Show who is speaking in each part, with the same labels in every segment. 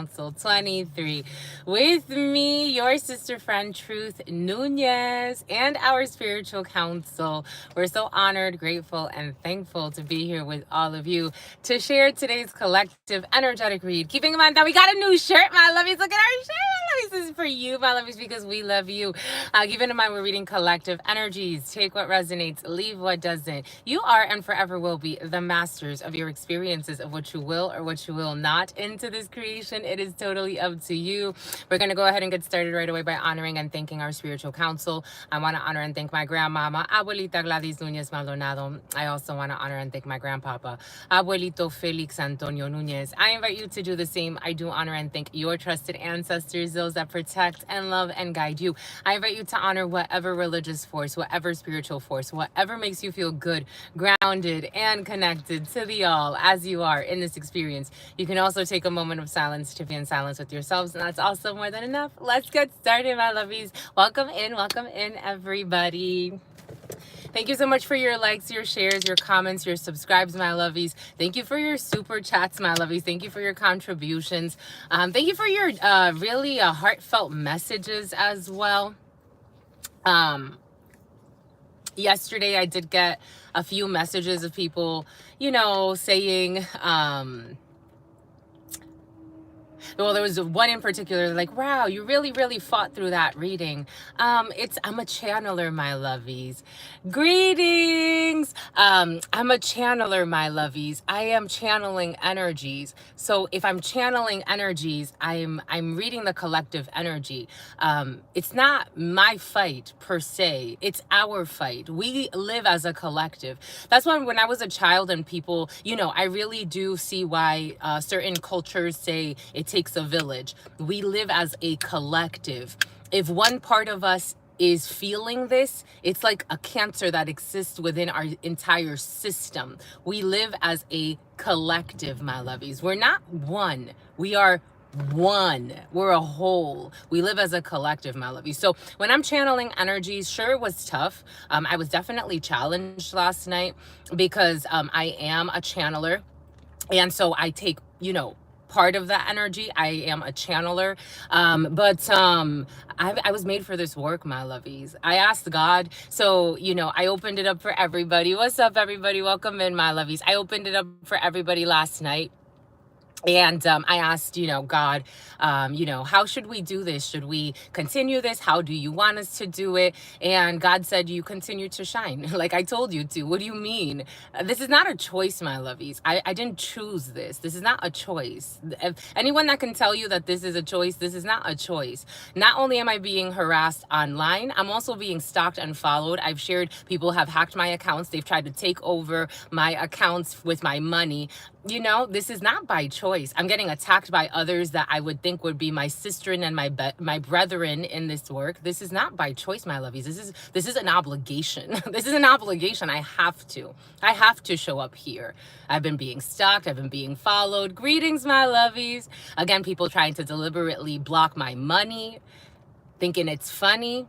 Speaker 1: Council 23. With me, your sister friend, Truth Nunez, and our spiritual council. We're so honored, grateful, and thankful to be here with all of you to share today's collective energetic read. Keeping in mind that we got a new shirt, my lovies. Look at our shirt, my lovies. This is for you, my lovies, because we love you. Keeping in mind we're reading collective energies. Take what resonates, leave what doesn't. You are and forever will be the masters of your experiences, of what you will or what you will not into this creation. It is totally up to you. We're going to go ahead and get started right away by honoring and thanking our spiritual council. I want to honor and thank my grandmama, Abuelita Gladys Nunez Maldonado. I also want to honor and thank my grandpapa, Abuelito Felix Antonio Nunez. I invite you to do the same. I do honor and thank your trusted ancestors, those that protect and love and guide you. I invite you to honor whatever religious force, whatever spiritual force, whatever makes you feel good, grounded, and connected to the all as you are in this experience. You can also take a moment of silence to be in silence with yourselves, and that's also more than enough. Let's get started, my lovies. Welcome in, everybody. Thank you so much for your likes, your shares, your comments, your subscribes, my lovies. Thank you for your super chats, my lovies. Thank you for your contributions. Thank you for your really heartfelt messages as well. Yesterday I did get a few messages of people, saying, well, there was one in particular, like, wow, you really fought through that reading. I'm a channeler, my lovies. Greetings. I'm a channeler, my lovies. I am channeling energies. So if I'm channeling energies, I'm reading the collective energy. It's not my fight per se. It's our fight. We live as a collective. That's why when I was a child and people, I really do see why certain cultures say it takes a village. We live as a collective. If one part of us is feeling this, it's like a cancer that exists within our entire system. We live as a collective, my lovies. We're not one. We are one. We're a whole. We live as a collective, my lovies. So when I'm channeling energies, sure, it was tough. I was definitely challenged last night because I am a channeler. And so I take, part of that energy. I am a channeler. But I was made for this work, my lovies. I asked God. So, I opened it up for everybody. What's up, everybody? Welcome in, my lovies. I opened it up for everybody last night. And I asked, God, how should we do this? Should we continue this? How do you want us to do it? And God said, you continue to shine like I told you to. What do you mean? This is not a choice, my lovies. I didn't choose this. This is not a choice. If anyone that can tell you that this is a choice, this is not a choice. Not only am I being harassed online, I'm also being stalked and followed. I've shared people have hacked my accounts. They've tried to take over my accounts with my money. This is not by choice. I'm getting attacked by others that I would think would be my sisterin and my brethren in this work. This is not by choice, my lovies. This is an obligation. This is an obligation. I have to show up here. I've been being stalked. I've been being followed. Greetings, my lovies. Again, people trying to deliberately block my money, thinking it's funny.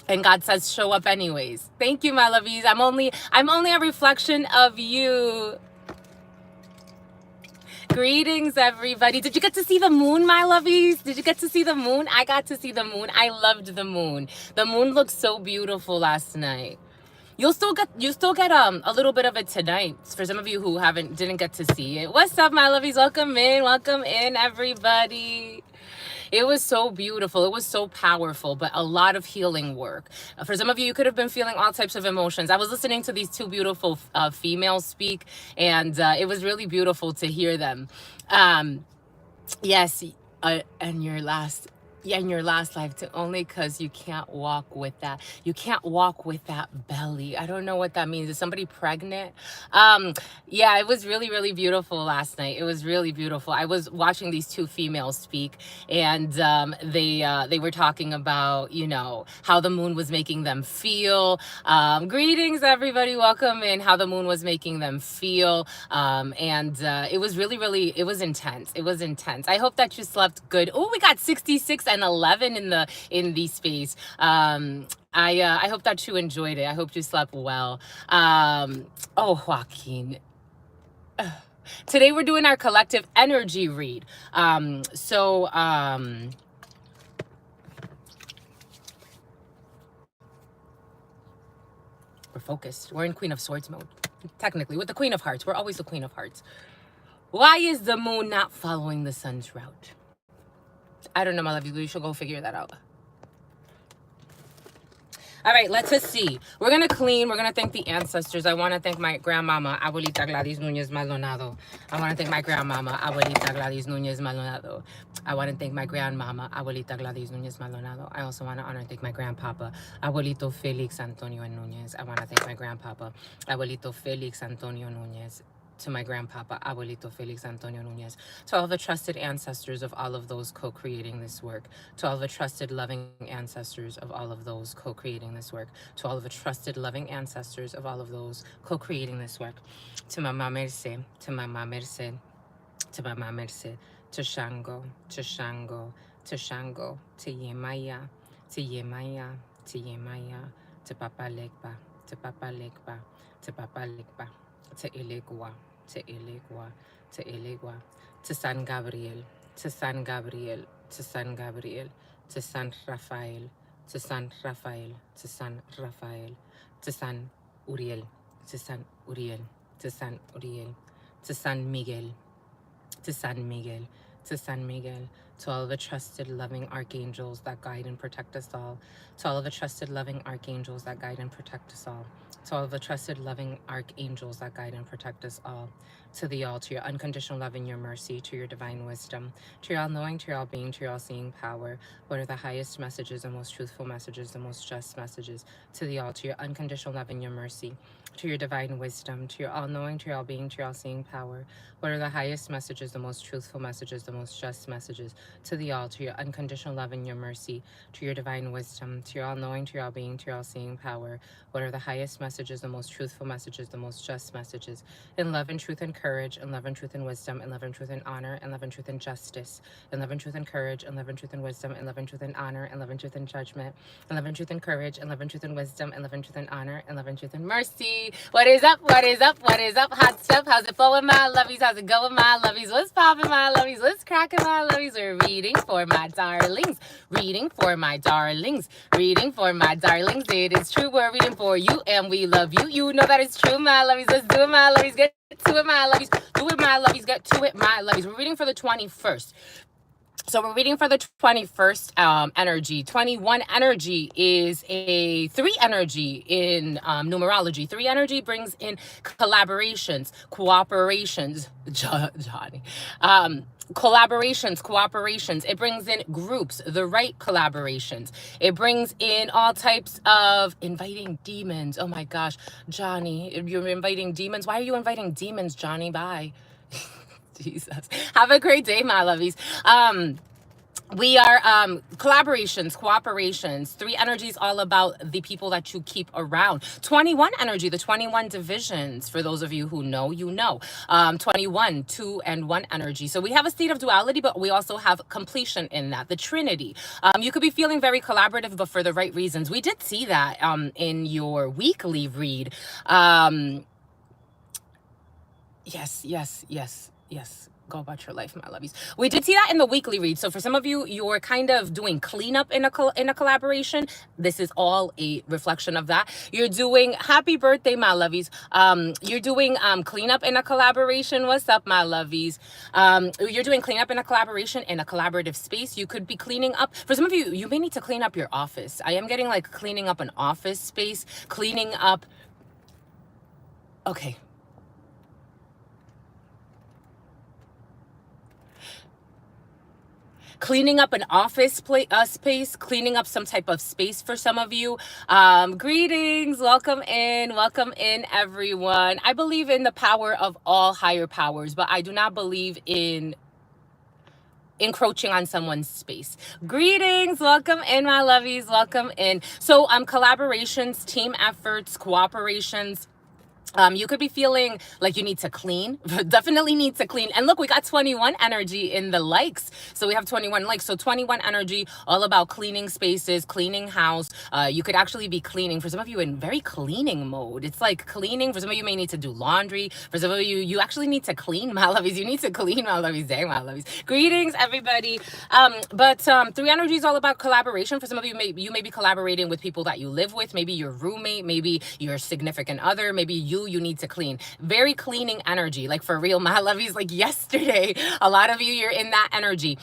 Speaker 1: And God says, show up anyways. Thank you, my lovies. I'm only a reflection of you. Greetings, everybody. Did you get to see the moon, my lovies? Did you get to see the moon? I got to see the moon. I loved the moon. The moon looked so beautiful last night. You still get a little bit of it tonight for some of you who didn't get to see it. What's up, my lovies? Welcome in, everybody. It was so beautiful. It was so powerful, but a lot of healing work. For some of you, you could have been feeling all types of emotions. I was listening to these two beautiful females speak, and it was really beautiful to hear them. Yes, and your last in your last life to only because you can't walk with that. You can't walk with that belly. I don't know what that means. Is somebody pregnant? Yeah, it was really, really beautiful last night. It was really beautiful. I was watching these two females speak, and they were talking about, you know, how the moon was making them feel. Greetings, everybody. Welcome in. How the moon was making them feel. And it was really, really, it was intense. It was intense. I hope that you slept good. Oh, we got 66 and 11 in the space. I hope that you enjoyed it. I hope you slept well. Oh, Joaquin. Today we're doing our collective energy read. We're focused. We're in Queen of Swords mode. Technically, with the Queen of Hearts. We're always the Queen of Hearts. Why is the moon not following the sun's route? I don't know, my love. You should go figure that out. All right, let's just see. We're going to clean. We're going to thank the ancestors. I want to thank my grandmama, Abuelita Gladys Nunez Maldonado. I want to thank my grandmama, Abuelita Gladys Nunez Maldonado. I want to thank my grandmama, Abuelita Gladys Nunez Maldonado. I also want to honor and thank my grandpapa, Abuelito Felix Antonio Nunez. I want to thank my grandpapa, Abuelito Felix Antonio Nunez. To my grandpapa, Abuelito Felix Antonio Nunez, to all the trusted ancestors of all of those co-creating this work, to all the trusted loving ancestors of all of those co-creating this work, to all of the trusted loving ancestors of all of those co-creating this work, to Mama Merce, to Mama Merce, to Mama Merce, to Shango, to Shango, to Shango, to Yemaya, to Yemaya, to Yemaya, to Papa Legba, to Papa Legba, to Papa Legba, to Elegua, to Elegua, to Elegua, to San Gabriel, to San Gabriel, to San Gabriel, to San Rafael, to San Rafael, to San Rafael, to San Uriel, to San Uriel, to San Uriel, to San Miguel, to San Miguel, to San Miguel, to all of the trusted loving archangels that guide and protect us all, to all of the trusted loving archangels that guide and protect us all, to all of the trusted loving archangels that guide and protect us all, to the all, to your unconditional love and your mercy, to your divine wisdom, to your all-knowing, to your all-being, to your all-seeing power. What are the highest messages, the most truthful messages, the most just messages, to the all, to your unconditional love and your mercy, to your divine wisdom, to your all-knowing, to your all-being, to your all-seeing power. What are the highest messages, the most truthful messages, the most just messages, to the all, to your unconditional love and your mercy, to your divine wisdom, to your all-knowing, to your all-being, to your all-seeing power. What are the highest messages, the most truthful messages, the most just messages, in love and truth and courage, in love and truth and wisdom, in love and truth and honor, in love and truth and justice, in love and truth and courage, in love and truth and wisdom, in love and truth and honor, in love and truth and judgment, in love and truth and courage, in love and truth and wisdom, in love and truth and honor, in love and truth and mercy. What is up? What is up? What is up? Hot stuff. How's it flowing, my lovies? How's it going, my lovies? What's popping, my lovies? What's cracking, my lovies? We're reading for my darlings. Reading for my darlings. Reading for my darlings. It is true. We're reading for you, and we love you. You know that it's true, my lovies. Let's do it, my lovies. Get to it, my lovies. Do it, my lovies. Get to it, my lovies. We're reading for the 21st. So we're reading for the 21st energy. 21 energy is a 3 energy in numerology. 3 energy brings in collaborations, cooperations, Johnny. Cooperations. It brings in groups, the right collaborations. It brings in all types of inviting demons. Oh my gosh, Johnny, you're inviting demons. Why are you inviting demons, Johnny? Bye. Jesus. Have a great day, my lovies. We are collaborations, cooperations. 3 energies all about the people that you keep around. 21 energy, the 21 divisions. For those of you who know, you know. 21, 2 and 1 energy. So we have a state of duality, but we also have completion in that. The Trinity. You could be feeling very collaborative, but for the right reasons. We did see that in your weekly read. Yes. Go about your life, my lovies. We did see that in the weekly read. So for some of you, you're kind of doing cleanup in a collaboration. This is all a reflection of that. You're doing happy birthday, my lovies. You're doing cleanup in a collaboration. What's up, my lovies? You're doing cleanup in a collaboration in a collaborative space. You could be cleaning up. For some of you, you may need to clean up your office. I am getting like cleaning up an office space, cleaning up. Okay. Cleaning up an office space, cleaning up some type of space for some of you. Greetings, welcome in, everyone. I believe in the power of all higher powers, but I do not believe in encroaching on someone's space. Greetings, welcome in, my lovies, welcome in. So collaborations, team efforts, cooperations. You could be feeling like you need to clean. Definitely need to clean. And look, we got 21 energy in the likes. So we have 21 likes. So 21 energy, all about cleaning spaces, cleaning house. You could actually be cleaning. For some of you, in very cleaning mode. It's like cleaning. For some of you, may need to do laundry. For some of you, you actually need to clean, my lovies. You need to clean, my lovies. Dang, my lovies. Greetings, everybody. But 3 energy is all about collaboration. For some of you, you may be collaborating with people that you live with. Maybe your roommate, maybe your significant other, maybe you need to clean. Very cleaning energy, like for real, my lovies. Like yesterday, a lot of you, you're in that energy.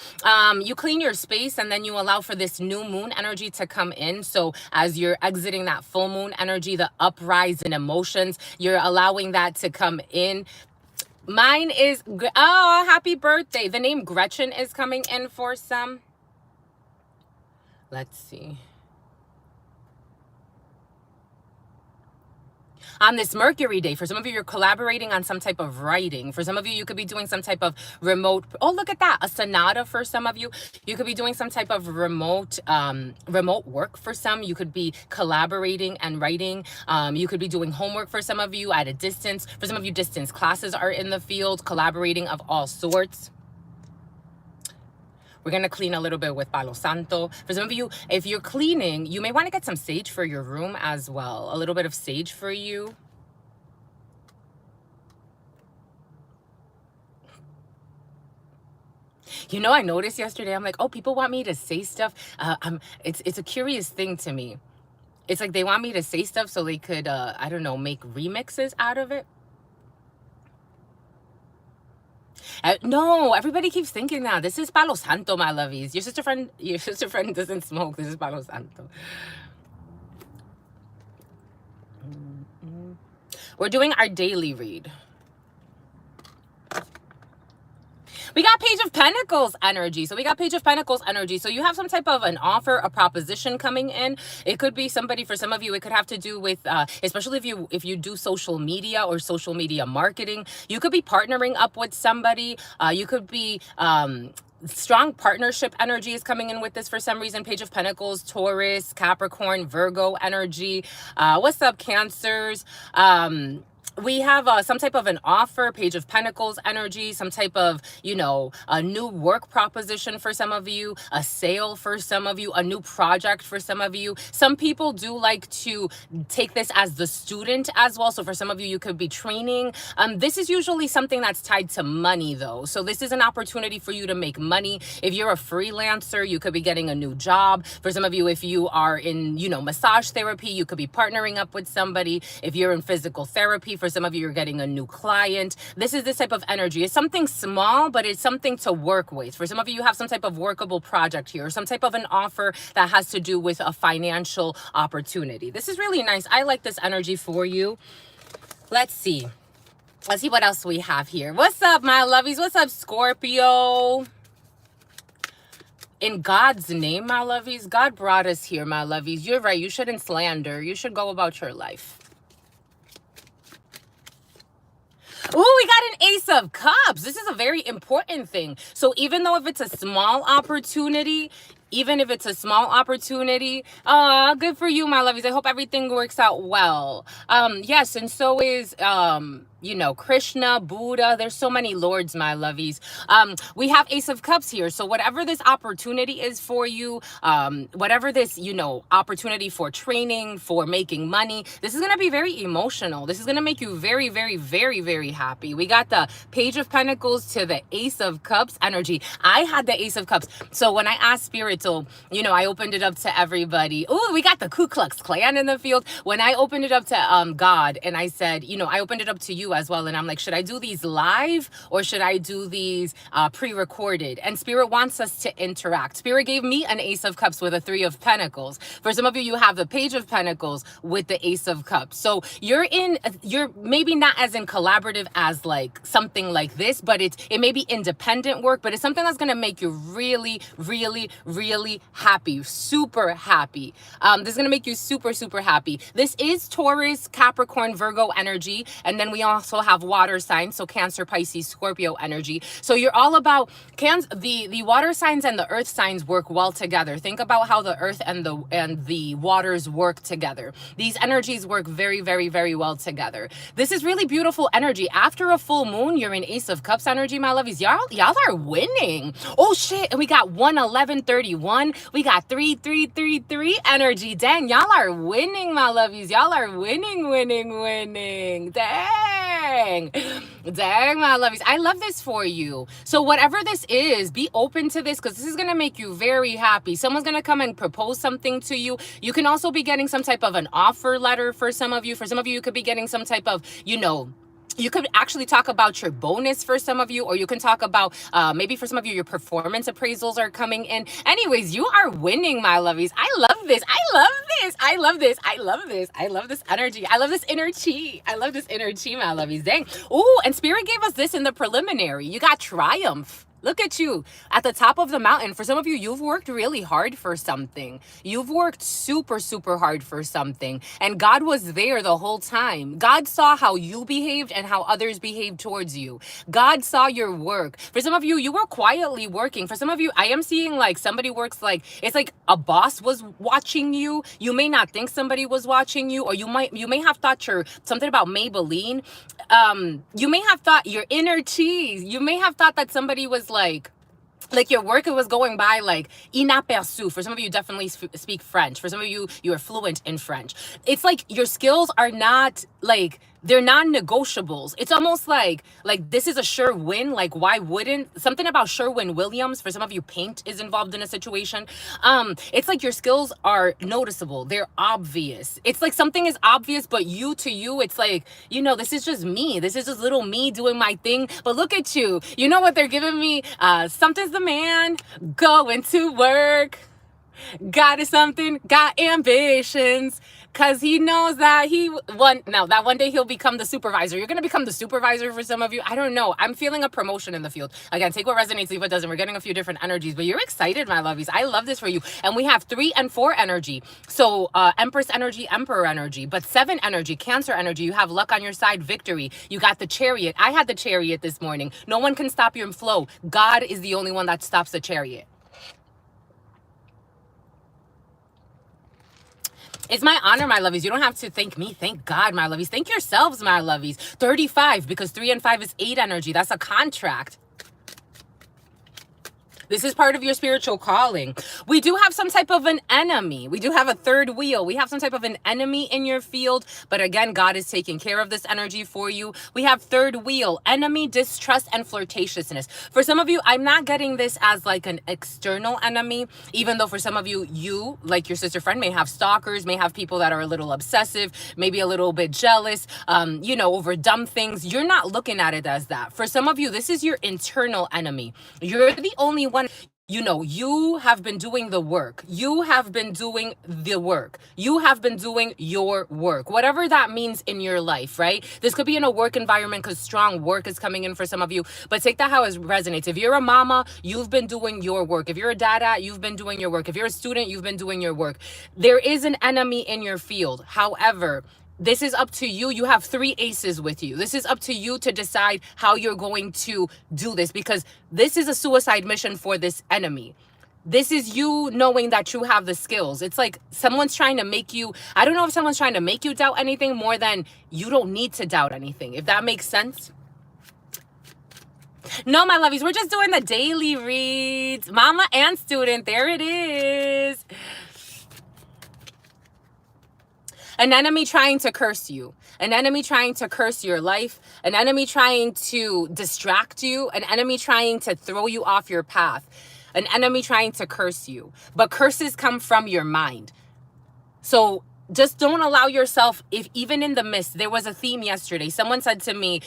Speaker 1: You clean your space and then you allow for this new moon energy to come in. So as you're exiting that full moon energy, the uprise in emotions, you're allowing that to come in. Mine is, oh, happy birthday. The name Gretchen is coming in for some. Let's see. On this Mercury day, for some of you, you're collaborating on some type of writing. For some of you, you could be doing some type of remote, oh, look at that, a sonata for some of you. You could be doing some type of remote work for some. You could be collaborating and writing. You could be doing homework for some of you at a distance. For some of you, distance classes are in the field, collaborating of all sorts. We're going to clean a little bit with Palo Santo. For some of you, if you're cleaning, you may want to get some sage for your room as well. A little bit of sage for you. You know, I noticed yesterday, I'm like, oh, people want me to say stuff. It's a curious thing to me. It's like they want me to say stuff so they could, I don't know, make remixes out of it. No, everybody keeps thinking that. This is Palo Santo, my lovies. Your sister friend doesn't smoke. This is Palo Santo. We're doing our daily read. We got Page of Pentacles energy. So we got Page of Pentacles energy. So you have some type of an offer, a proposition coming in. It could be somebody, for some of you, it could have to do with, especially if you do social media or social media marketing, you could be partnering up with somebody. You could be, strong partnership energy is coming in with this for some reason. Page of Pentacles, Taurus, Capricorn, Virgo energy. What's up, Cancers? We have some type of an offer, Page of Pentacles energy, some type of, you know, a new work proposition for some of you, a sale for some of you, a new project for some of you. Some people do like to take this as the student as well. So for some of you, you could be training. This is usually something that's tied to money though. So this is an opportunity for you to make money. If you're a freelancer, you could be getting a new job. For some of you, if you are in, you know, massage therapy, you could be partnering up with somebody. If you're in physical therapy, for some of you, you're getting a new client. This is this type of energy. It's something small, but it's something to work with. For some of you, you have some type of workable project here, or some type of an offer that has to do with a financial opportunity. This is really nice. I like this energy for you. Let's see. Let's see what else we have here. What's up, my lovies? What's up, Scorpio? In God's name, my lovies, God brought us here, my lovies. You're right. You shouldn't slander. You should go about your life. Oh, we got an Ace of Cups. This is a very important thing. So even though if it's a small opportunity, good for you, my lovies. I hope everything works out well. Yes, and so is, you know, Krishna, Buddha. There's so many lords, my lovies. We have Ace of Cups here. So whatever this opportunity is for you, whatever this, you know, opportunity for training, for making money, this is going to be very emotional. This is going to make you very, very, very, very happy. We got the Page of Pentacles to the Ace of Cups energy. I had the Ace of Cups. So when I asked Spirit, so, you know, I opened it up to everybody. Oh, we got the Ku Klux Klan in the field. When I opened it up to God and I said, you know, I opened it up to you as well. And I'm like, should I do these live or should I do these pre-recorded? And Spirit wants us to interact. Spirit gave me an Ace of Cups with a 3 of Pentacles. For some of you, you have the Page of Pentacles with the Ace of Cups. So you're maybe not as in collaborative as like something like this, but it may be independent work, but it's something that's going to make you really, really, really really happy, super happy. This is going to make you super, super happy. This is Taurus, Capricorn, Virgo energy. And then we also have water signs. So Cancer, Pisces, Scorpio energy. So you're all about the water signs and the earth signs work well together. Think about how the earth and the waters work together. These energies work very, very, very well together. This is really beautiful energy. After a full moon, you're in Ace of Cups energy, my lovies. Y'all are winning. Oh shit. And we got 1-11-31. We got 3-3-3-3 energy. Dang, y'all are winning, my lovies. Y'all are winning, winning, winning. Dang. Dang, my lovies. I love this for you. So whatever this is, be open to this because this is going to make you very happy. Someone's going to come and propose something to you. You can also be getting some type of an offer letter for some of you. For some of you, you could be getting some type of, you could actually talk about your bonus for some of you, or you can talk about maybe for some of you, your performance appraisals are coming in. Anyways, you are winning, my lovies. I love this. I love this. I love this. I love this. I love this energy. I love this inner chi. I love this inner chi, my lovies. Dang. Oh, and Spirit gave us this in the preliminary. You got triumph. Look at you at the top of the mountain. For some of you, you've worked really hard for something. You've worked super, super hard for something. And God was there the whole time. God saw how you behaved and how others behaved towards you. God saw your work. For some of you, you were quietly working. For some of you, I am seeing like somebody works like, it's like a boss was watching you. You may not think somebody was watching you, or you may have thought you're something about Maybelline. You may have thought your inner cheese. You may have thought that somebody was like your work was going by like inaperçu. For some of you, definitely speak French. For some of you, you are fluent in French. It's like your skills are not like, they're non-negotiables. It's almost like this is a sure win. Like, why wouldn't something about Sherwin-Williams? For some of you, paint is involved in a situation. It's like your skills are noticeable. They're obvious. It's like something is obvious, but to you, it's like, this is just me. This is just little me doing my thing. But look at you. You know what they're giving me? Something's the man going to work. God is something, got ambitions. Because he knows that that one day he'll become the supervisor. You're going to become the supervisor for some of you. I don't know. I'm feeling a promotion in the field. Again, take what resonates, leave what doesn't. We're getting a few different energies, but you're excited, my lovies. I love this for you. And we have 3 and 4 energy. So Empress energy, Emperor energy, but 7 energy, Cancer energy. You have luck on your side, victory. You got the Chariot. I had the Chariot this morning. No one can stop your flow. God is the only one that stops the Chariot. It's my honor, my lovies. You don't have to thank me. Thank God, my lovies. Thank yourselves, my lovies. 35, because 3 and 5 is 8 energy. That's a contract. This is part of your spiritual calling. We do have some type of an enemy. We do have a third wheel. We have some type of an enemy in your field. But again, God is taking care of this energy for you. We have third wheel, enemy, distrust, and flirtatiousness. For some of you, I'm not getting this as like an external enemy, even though for some of you, like your sister friend, may have stalkers, may have people that are a little obsessive, maybe a little bit jealous, over dumb things. You're not looking at it as that. For some of you, this is your internal enemy. You're the only one. You have been doing the work. You have been doing the work. You have been doing your work, whatever that means in your life, right? This could be in a work environment because strong work is coming in for some of you, but take that how it resonates. If you're a mama, you've been doing your work. If you're a dada, you've been doing your work. If you're a student, you've been doing your work. There is an enemy in your field. However, this is up to you. You have 3 aces with you. This is up to you to decide how you're going to do this, because this is a suicide mission for this enemy. This is you knowing that you have the skills. It's like someone's trying to make you, I don't know if someone's trying to make you doubt anything more than you don't need to doubt anything, if that makes sense. No, my lovies, we're just doing the daily reads. Mama and student, there it is. An enemy trying to curse you, an enemy trying to curse your life, an enemy trying to distract you, an enemy trying to throw you off your path, an enemy trying to curse you. But curses come from your mind. So just don't allow yourself, if even in the midst, there was a theme yesterday. Someone said to me,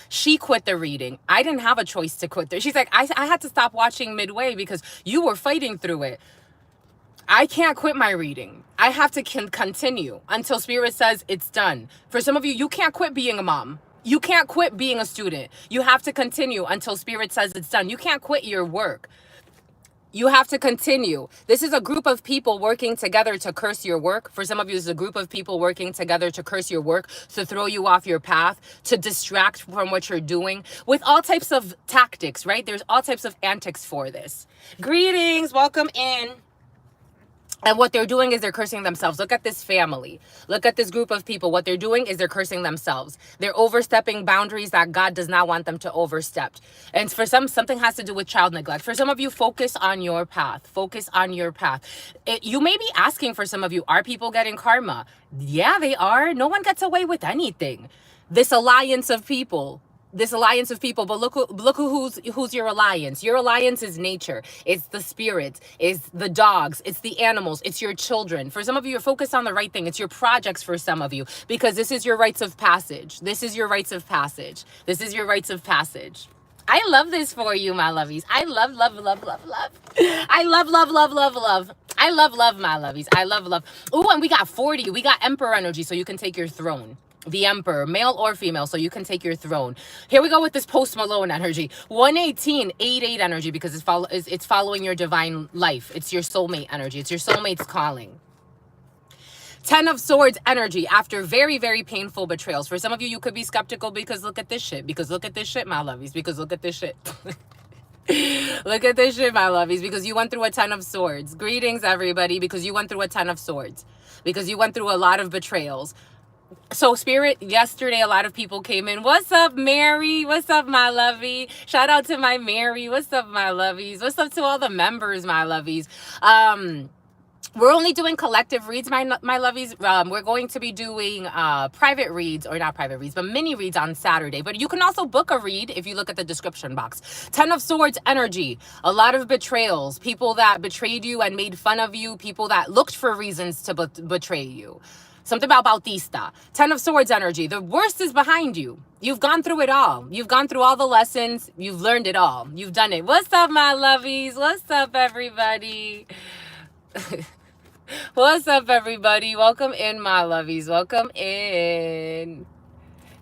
Speaker 1: she quit the reading. I didn't have a choice to quit. She's like, I had to stop watching midway because you were fighting through it. I can't quit my reading. I have to continue until Spirit says it's done. For some of you, you can't quit being a mom. You can't quit being a student. You have to continue until Spirit says it's done. You can't quit your work. You have to continue. This is a group of people working together to curse your work. For some of you, it's a group of people working together to curse your work, to throw you off your path, to distract from what you're doing with all types of tactics, right? There's all types of antics for this. Greetings, welcome in. And what they're doing is they're cursing themselves. Look at this family. Look at this group of people. What they're doing is they're cursing themselves. They're overstepping boundaries that God does not want them to overstep. And for some, something has to do with child neglect. For some of you, focus on your path. Focus on your path. You may be asking, for some of you, are people getting karma? Yeah, they are. No one gets away with anything. This alliance of people, but look who's your alliance. Your alliance is nature. It's the spirits, it's the dogs, it's the animals, it's your children. For some of you, you're focused on the right thing. It's your projects for some of you, because this is your rites of passage. This is your rites of passage. This is your rites of passage. I love this for you, my lovies. I love, love, love, love, love. I love, love, love, love, love. I love, love, my lovies. I love, love. Ooh, and we got 40. We got emperor energy, so you can take your throne. The emperor, male or female, so you can take your throne. Here we go with this Post Malone energy. 118, 88 energy, because it's following your divine life. It's your soulmate energy. It's your soulmate's calling. 10 of Swords energy after very, very painful betrayals. For some of you, you could be skeptical because look at this shit. Because look at this shit, my lovies. Because look at this shit. Look at this shit, my lovies. Because you went through a 10 of Swords. Greetings, everybody. Because you went through a 10 of Swords. Because you went through a lot of betrayals. So Spirit, yesterday a lot of people came in. What's up, Mary? What's up, my lovey? Shout out to my Mary. What's up, my lovies? What's up to all the members, my lovies? We're only doing collective reads, my lovies. We're going to be doing private reads, or not private reads, but mini reads on Saturday. But you can also book a read if you look at the description box. 10 of Swords energy, a lot of betrayals, people that betrayed you and made fun of you, people that looked for reasons to betray you. Something about Bautista. 10 of Swords energy. The worst is behind you. You've gone through it all. You've gone through all the lessons. You've learned it all. You've done it. What's up, my lovies? What's up, everybody? What's up, everybody? Welcome in, my lovies. Welcome in.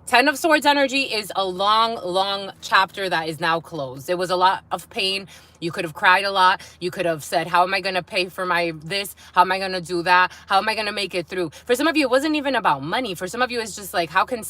Speaker 1: 10 of Swords energy is a long, long chapter that is now closed. It was a lot of pain. You could have cried a lot. You could have said, how am I going to pay for my this? How am I going to do that? How am I going to make it through? For some of you, it wasn't even about money. For some of you, it's just like, how can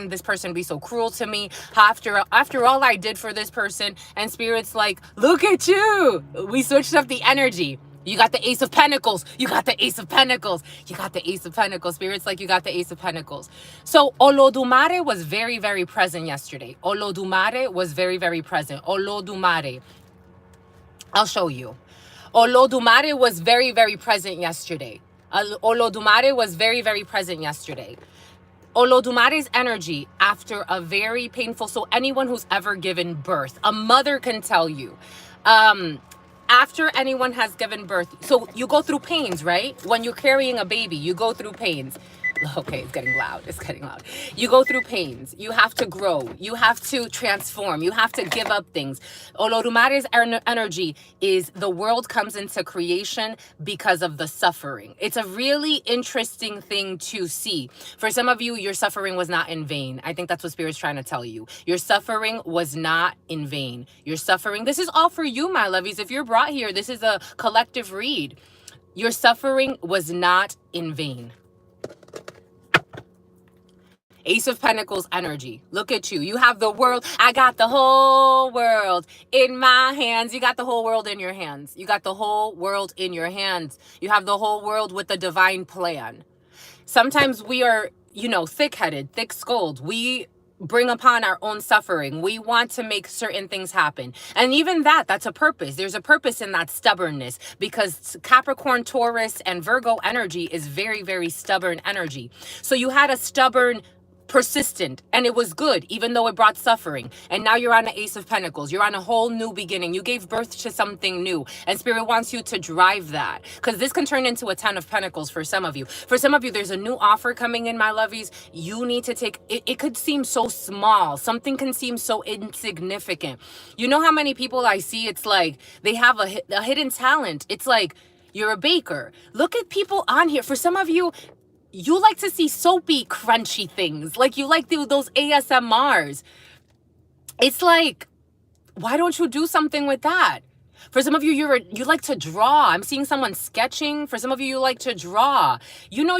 Speaker 1: this person be so cruel to me? After all I did for this person, and Spirit's like, look at you. We switched up the energy. You got the Ace of Pentacles. You got the Ace of Pentacles. You got the Ace of Pentacles. Spirit's like, you got the Ace of Pentacles. So Olodumare was very, very present yesterday. Olodumare was very, very present. Olodumare. I'll show you. Olodumare was very, very present yesterday. Olodumare was very, very present yesterday. Olodumare's energy after a very painful, so anyone who's ever given birth, a mother can tell you, after anyone has given birth, so you go through pains, right? When you're carrying a baby, you go through pains. Okay, it's getting loud. It's getting loud. You go through pains. You have to grow. You have to transform. You have to give up things. Olodumare's energy is the world comes into creation because of the suffering. It's a really interesting thing to see. For some of you, your suffering was not in vain. I think that's what Spirit's trying to tell you. Your suffering was not in vain. Your suffering, this is all for you, my lovies. If you're brought here, this is a collective read. Your suffering was not in vain. Ace of Pentacles energy. Look at you. You have the world. I got the whole world in my hands. You got the whole world in your hands. You got the whole world in your hands. You have the whole world with the divine plan. Sometimes we are, thick-headed, thick-skulled. We bring upon our own suffering. We want to make certain things happen. And even that's a purpose. There's a purpose in that stubbornness, because Capricorn, Taurus, and Virgo energy is very, very stubborn energy. So you had a stubborn, persistent, and it was good, even though it brought suffering. And now you're on the Ace of Pentacles. You're on a whole new beginning. You gave birth to something new, and Spirit wants you to drive that, because this can turn into a 10 of Pentacles for some of you. For some of you, there's a new offer coming in, my lovies. You need to take it. It could seem so small. Something can seem so insignificant. You know how many people I see, it's like they have a hidden talent. It's like, you're a baker. Look at people on here. For some of you, you like to see soapy, crunchy things. Like you like those ASMRs. It's like, why don't you do something with that? For some of you, you like to draw. I'm seeing someone sketching. For some of you, you like to draw. You know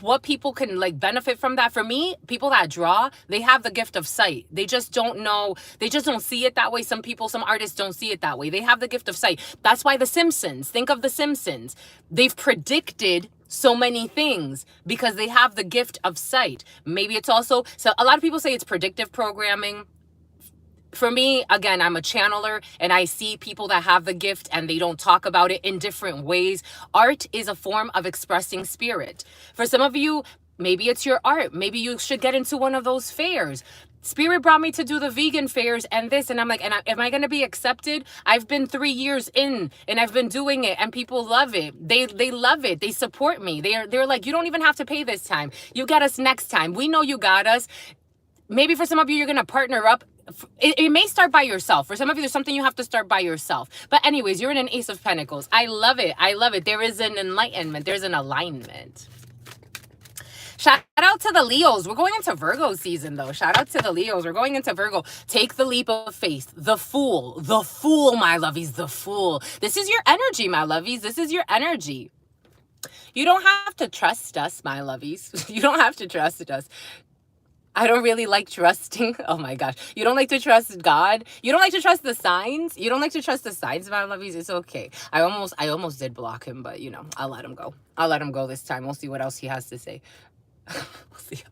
Speaker 1: what people can like benefit from that. For me, people that draw, they have the gift of sight. They just don't know. They just don't see it that way. Some people, some artists don't see it that way. They have the gift of sight. That's why The Simpsons. Think of The Simpsons. They've predicted so many things because they have the gift of sight. Maybe it's also, so a lot of people say it's predictive programming. For me, again, I'm a channeler and I see people that have the gift and they don't talk about it in different ways. Art is a form of expressing spirit. For some of you, maybe it's your art. Maybe you should get into one of those fairs. Spirit brought me to do the vegan fairs and this, and I'm like, am I going to be accepted? I've been 3 years in and I've been doing it and people love it. They love it. They support me. They're like, you don't even have to pay this time. You got us next time. We know you got us. Maybe for some of you, you're going to partner up. It may start by yourself. For some of you, there's something you have to start by yourself. But anyways, you're in an Ace of Pentacles. I love it. I love it. There is an enlightenment. There's an alignment. Shout out to the Leos. We're going into Virgo season, though. Shout out to the Leos. We're going into Virgo. Take the leap of faith. The Fool. The Fool, my lovies. The Fool. This is your energy, my lovies. This is your energy. You don't have to trust us, my lovies. You don't have to trust us. I don't really like trusting. Oh my gosh. You don't like to trust God. You don't like to trust the signs. You don't like to trust the signs, my lovies. It's okay. I almost did block him, but you know, I'll let him go. I'll let him go this time. We'll see what else he has to say. We'll see.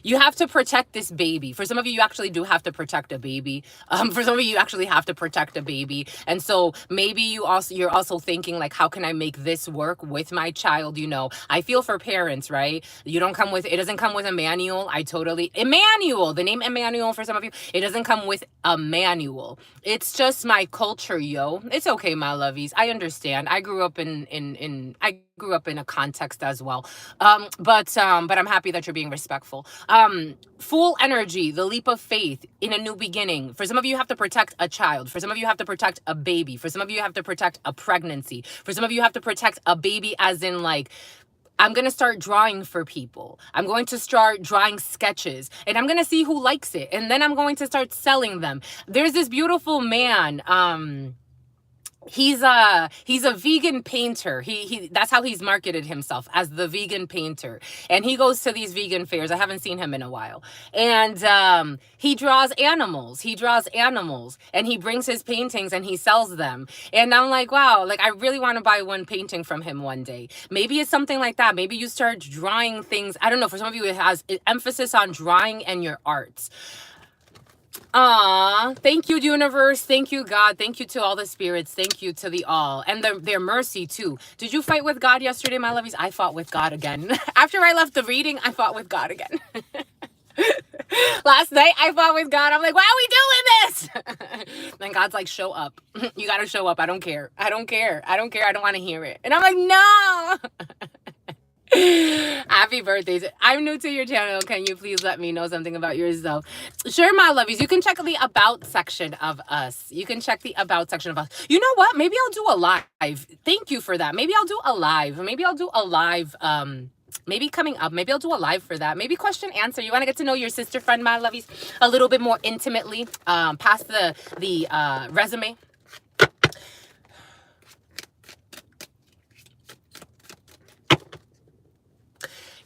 Speaker 1: You have to protect this baby. For some of you, you actually do have to protect a baby. For some of you, you actually have to protect a baby. And so maybe you're also thinking like, how can I make this work with my child? You know, I feel for parents, right? It doesn't come with a manual. Emmanuel, the name Emmanuel for some of you, it doesn't come with a manual. It's just my culture, yo. It's okay, my lovies. I understand. I grew up in a context as well. But I'm happy that you're being respectful. Fool energy, the leap of faith in a new beginning. For some of you, you have to protect a child. For some of you, you have to protect a baby. For some of you, you have to protect a pregnancy. For some of you, you have to protect a baby as in like, I'm going to start drawing for people. I'm going to start drawing sketches and I'm going to see who likes it. And then I'm going to start selling them. There's this beautiful man, he's a vegan painter. That's how he's marketed himself, as the vegan painter. And he goes to these vegan fairs. I haven't seen him in a while. And he draws animals. And he brings his paintings and he sells them. And I'm like, wow, like I really want to buy one painting from him one day. Maybe it's something like that. Maybe you start drawing things. I don't know. For some of you, it has emphasis on drawing and your arts. Thank you, universe. Thank you, God. Thank you to all the spirits. Thank you to the all. And their mercy, too. Did you fight with God yesterday, my lovies? I fought with God again. After I left the reading, I fought with God again. Last night, I fought with God. I'm like, why are we doing this? And God's like, show up. You got to show up. I don't care. I don't want to hear it. And I'm like, no. Happy birthdays. I'm new to your channel. Can you please let me know something about yourself? Sure, my lovies. You can check the about section of us. You know what? Maybe I'll do a live. Thank you for that. Maybe I'll do a live. Maybe coming up. Maybe I'll do a live for that. Maybe question answer. You want to get to know your sister friend, my lovies, a little bit more intimately, past the resume.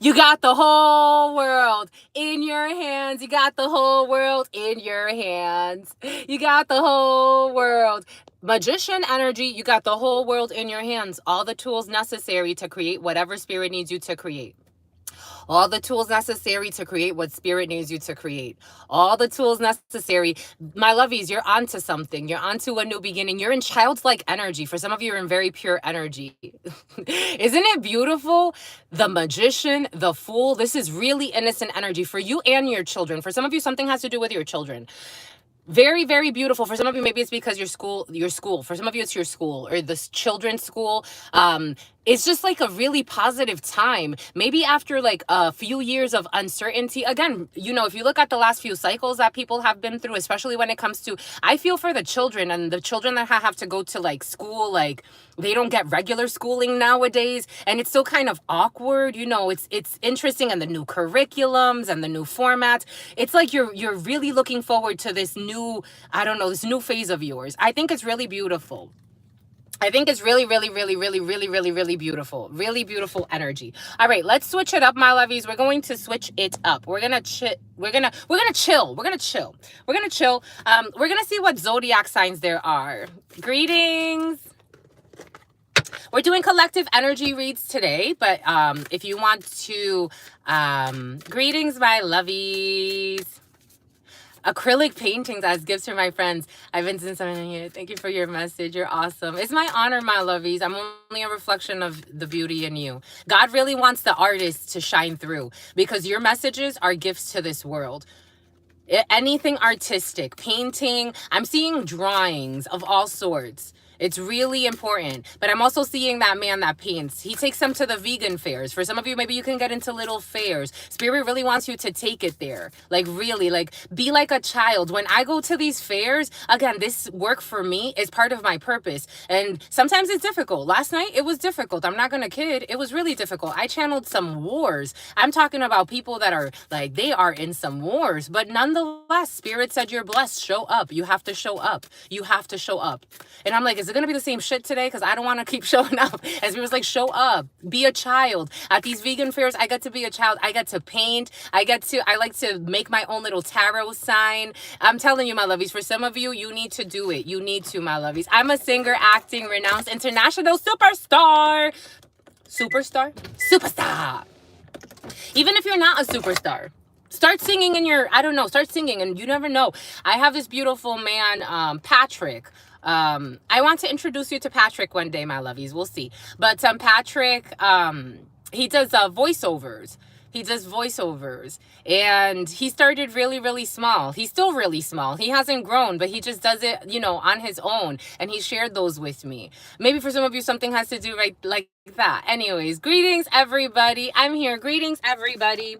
Speaker 1: You got the whole world in your hands. You got the whole world in your hands. You got the whole world. Magician energy, you got the whole world in your hands. All the tools necessary to create whatever spirit needs you to create. All the tools necessary to create what spirit needs you to create. All the tools necessary. My lovies, you're onto something. You're onto a new beginning. You're in childlike energy. For some of you, you're in very pure energy. Isn't it beautiful? The magician, the fool. This is really innocent energy for you and your children. For some of you, something has to do with your children. Very, very beautiful. For some of you, maybe it's because your school. For some of you, it's your school or this children's school. it's just like a really positive time. Maybe after like a few years of uncertainty. Again, you know, if you look at the last few cycles that people have been through, especially when it comes to, I feel for the children and the children that have to go to like school, like they don't get regular schooling nowadays. And it's still kind of awkward. You know, it's interesting, and the new curriculums and the new formats. It's like you're really looking forward to this new, I don't know, this new phase of yours. I think it's really beautiful. I think it's really, really, really, really, really, really, really beautiful. Really beautiful energy. All right, let's switch it up, my lovies. We're going to switch it up. We're gonna chill. We're gonna chill. We're gonna chill. We're gonna chill. We're gonna see what zodiac signs there are. Greetings. We're doing collective energy reads today, but if you want to, greetings, my lovies. Acrylic paintings as gifts for my friends. I've been since I'm here. Thank you for your message. You're awesome. It's my honor, my lovies. I'm only a reflection of the beauty in you. God really wants the artists to shine through, because your messages are gifts to this world. Anything artistic, painting, I'm seeing drawings of all sorts. It's really important. But I'm also seeing that man that paints. He takes them to the vegan fairs. For some of you, maybe you can get into little fairs. Spirit really wants you to take it there. Like really, like be like a child. When I go to these fairs, again, this work for me is part of my purpose. And sometimes it's difficult. Last night, it was difficult. I'm not going to kid. It was really difficult. I channeled some wars. I'm talking about people that are like, they are in some wars. But nonetheless, Spirit said you're blessed. Show up. You have to show up. You have to show up. And I'm like, is it gonna be the same shit today? Because I don't want to keep showing up. As we was like, show up, be a child. At these vegan fairs, I get to be a child. I get to paint. I like to make my own little tarot sign. I'm telling you, my lovies, for some of you, you need to do it. You need to, my lovies. I'm a singer, acting, renowned international superstar. Superstar. Even if you're not a superstar, start singing in your, I don't know, start singing, and you never know. I have this beautiful man, Patrick. I want to introduce you to Patrick one day, my lovies. We'll see. But Patrick, he does voiceovers. He does voiceovers, and he started really, really small. He's still really small. He hasn't grown, but he just does it, you know, on his own. And he shared those with me. Maybe for some of you, something has to do right like that. Anyways, greetings, everybody. I'm here. Greetings, everybody.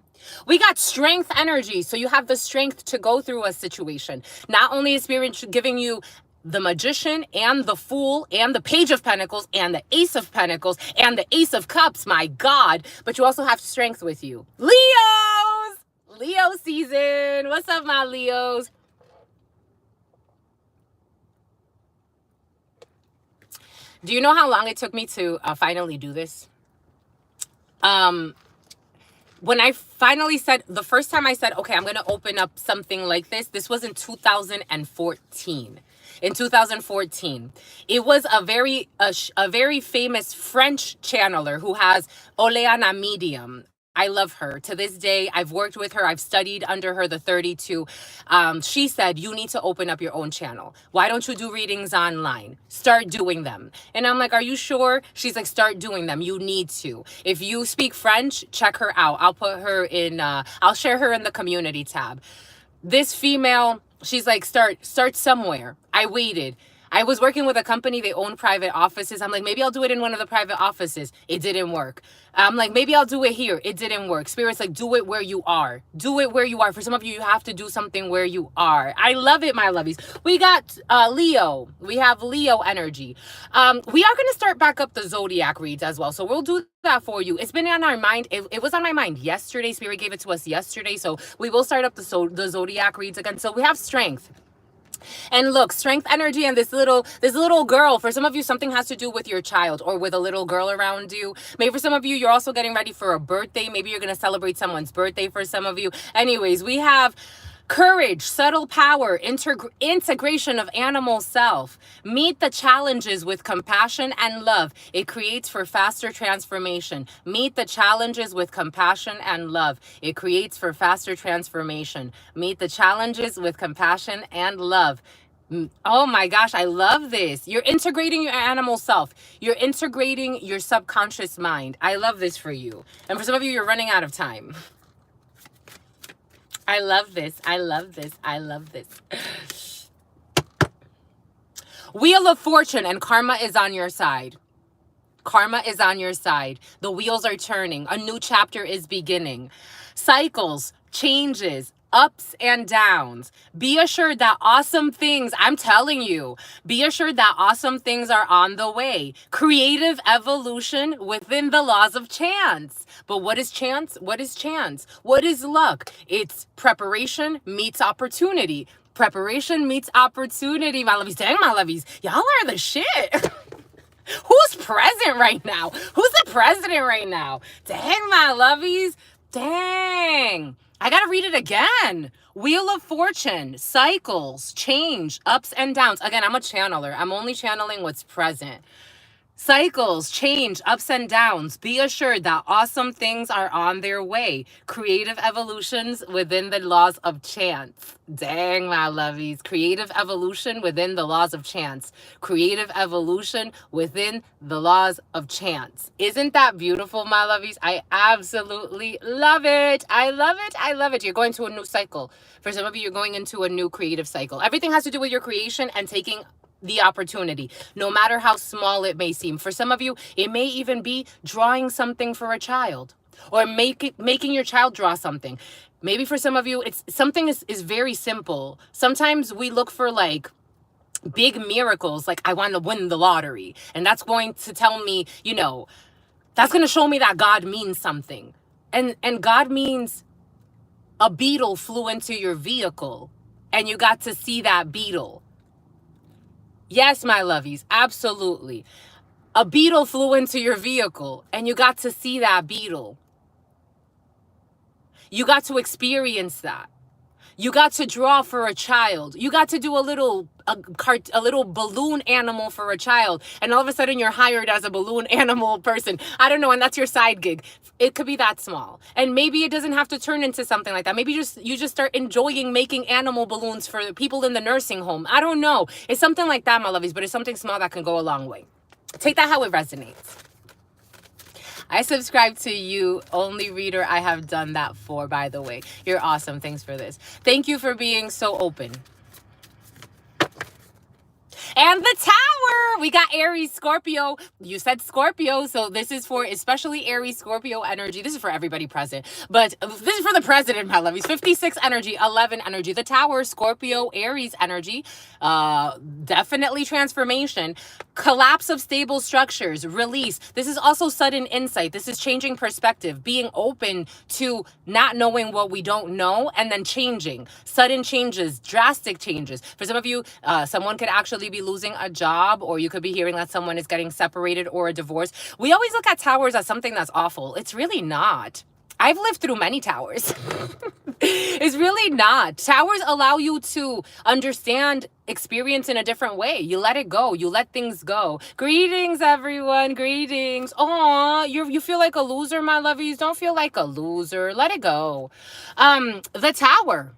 Speaker 1: We got strength energy. So you have the strength to go through a situation. Not only is Spirit giving you the Magician and the Fool and the Page of Pentacles and the Ace of Pentacles and the Ace of Cups, my God. But you also have strength with you. Leos! Leo season. What's up, my Leos? Do you know how long it took me to finally do this? When I finally said, the first time I said, okay, I'm going to open up something like this was in 2014. In 2014, it was a very famous French channeler who has Oleana Medium. I love her. To this day, I've worked with her. I've studied under her, the 32. She said, you need to open up your own channel. Why don't you do readings online? Start doing them. And I'm like, are you sure? She's like, start doing them. You need to. If you speak French, check her out. I'll put her in, I'll share her in the community tab. This female, she's like, start somewhere. I waited. I was working with a company, they own private offices. I'm like, maybe I'll do it in one of the private offices. It didn't work. I'm like, maybe I'll do it here. It didn't work. Spirit's like, do it where you are. Do it where you are. For some of you, you have to do something where you are. I love it, my lovies. We got Leo. We have Leo energy. We are going to start back up the zodiac reads as well. So we'll do that for you. It's been on our mind. It was on my mind yesterday. Spirit gave it to us yesterday. So we will start up the zodiac reads again. So we have strength. And look, strength energy and this little girl, for some of you, something has to do with your child or with a little girl around you. Maybe for some of you, you're also getting ready for a birthday. Maybe you're going to celebrate someone's birthday for some of you. Anyways, we have courage, subtle power, integration of animal self. Meet the challenges with compassion and love. It creates for faster transformation. Meet the challenges with compassion and love. It creates for faster transformation. Meet the challenges with compassion and love. Oh my gosh, I love this. You're integrating your animal self. You're integrating your subconscious mind. I love this for you. And for some of you, you're running out of time. I love this. I love this. I love this. Wheel of Fortune, and karma is on your side. Karma is on your side. The wheels are turning. A new chapter is beginning. Cycles, changes, ups and downs. Be assured that awesome things, I'm telling you, be assured that awesome things are on the way. Creative evolution within the laws of chance. But what is chance? What is chance? What is luck? It's preparation meets opportunity. Preparation meets opportunity, my lovies. Dang, my lovies. Y'all are the shit. Who's present right now? Who's the president right now? Dang, my lovies. Dang. I gotta read it again. Wheel of Fortune, cycles, change, ups and downs. Again, I'm a channeler. I'm only channeling what's present. Cycles, change, ups and downs. Be assured that awesome things are on their way. Creative evolutions within the laws of chance. Dang, my lovies. Creative evolution within the laws of chance. Creative evolution within the laws of chance. Isn't that beautiful, my lovies? I absolutely love it. I love it. I love it. You're going to a new cycle. For some of you, you're going into a new creative cycle. Everything has to do with your creation and taking the opportunity, no matter how small it may seem. For some of you, it may even be drawing something for a child, or making your child draw something. Maybe for some of you, it's something is very simple. Sometimes we look for like big miracles, like I want to win the lottery, and that's going to tell me, you know, that's going to show me that God means something. And God means a beetle flew into your vehicle and you got to see that beetle. Yes, my lovies, absolutely. A beetle flew into your vehicle and you got to see that beetle. You got to experience that. You got to draw for a child. You got to do a little balloon animal for a child. And all of a sudden you're hired as a balloon animal person. I don't know. And that's your side gig. It could be that small. And maybe it doesn't have to turn into something like that. Maybe you just start enjoying making animal balloons for the people in the nursing home. I don't know. It's something like that, my lovies, but it's something small that can go a long way. Take that how it resonates. I subscribe to you, only reader I have done that for, by the way. You're awesome. Thanks for this. Thank you for being so open. And the Tower, we got Aries, Scorpio. You said Scorpio, so this is for especially Aries, Scorpio energy. This is for everybody present, but this is for the president, my lovies. 56 energy, 11 energy. The Tower, Scorpio, Aries energy. Definitely transformation. Collapse of stable structures, release. This is also sudden insight. This is changing perspective, being open to not knowing what we don't know and then changing. Sudden changes, drastic changes. For some of you, someone could actually be losing a job, or you could be hearing that someone is getting separated or a divorce. We always look at towers as something that's awful. It's really not. I've lived through many towers. It's really not. Towers allow you to understand experience in a different way. You let it go. You let things go. Greetings, everyone. Greetings. Aw, you feel like a loser, my lovies. Don't feel like a loser. Let it go. The Tower.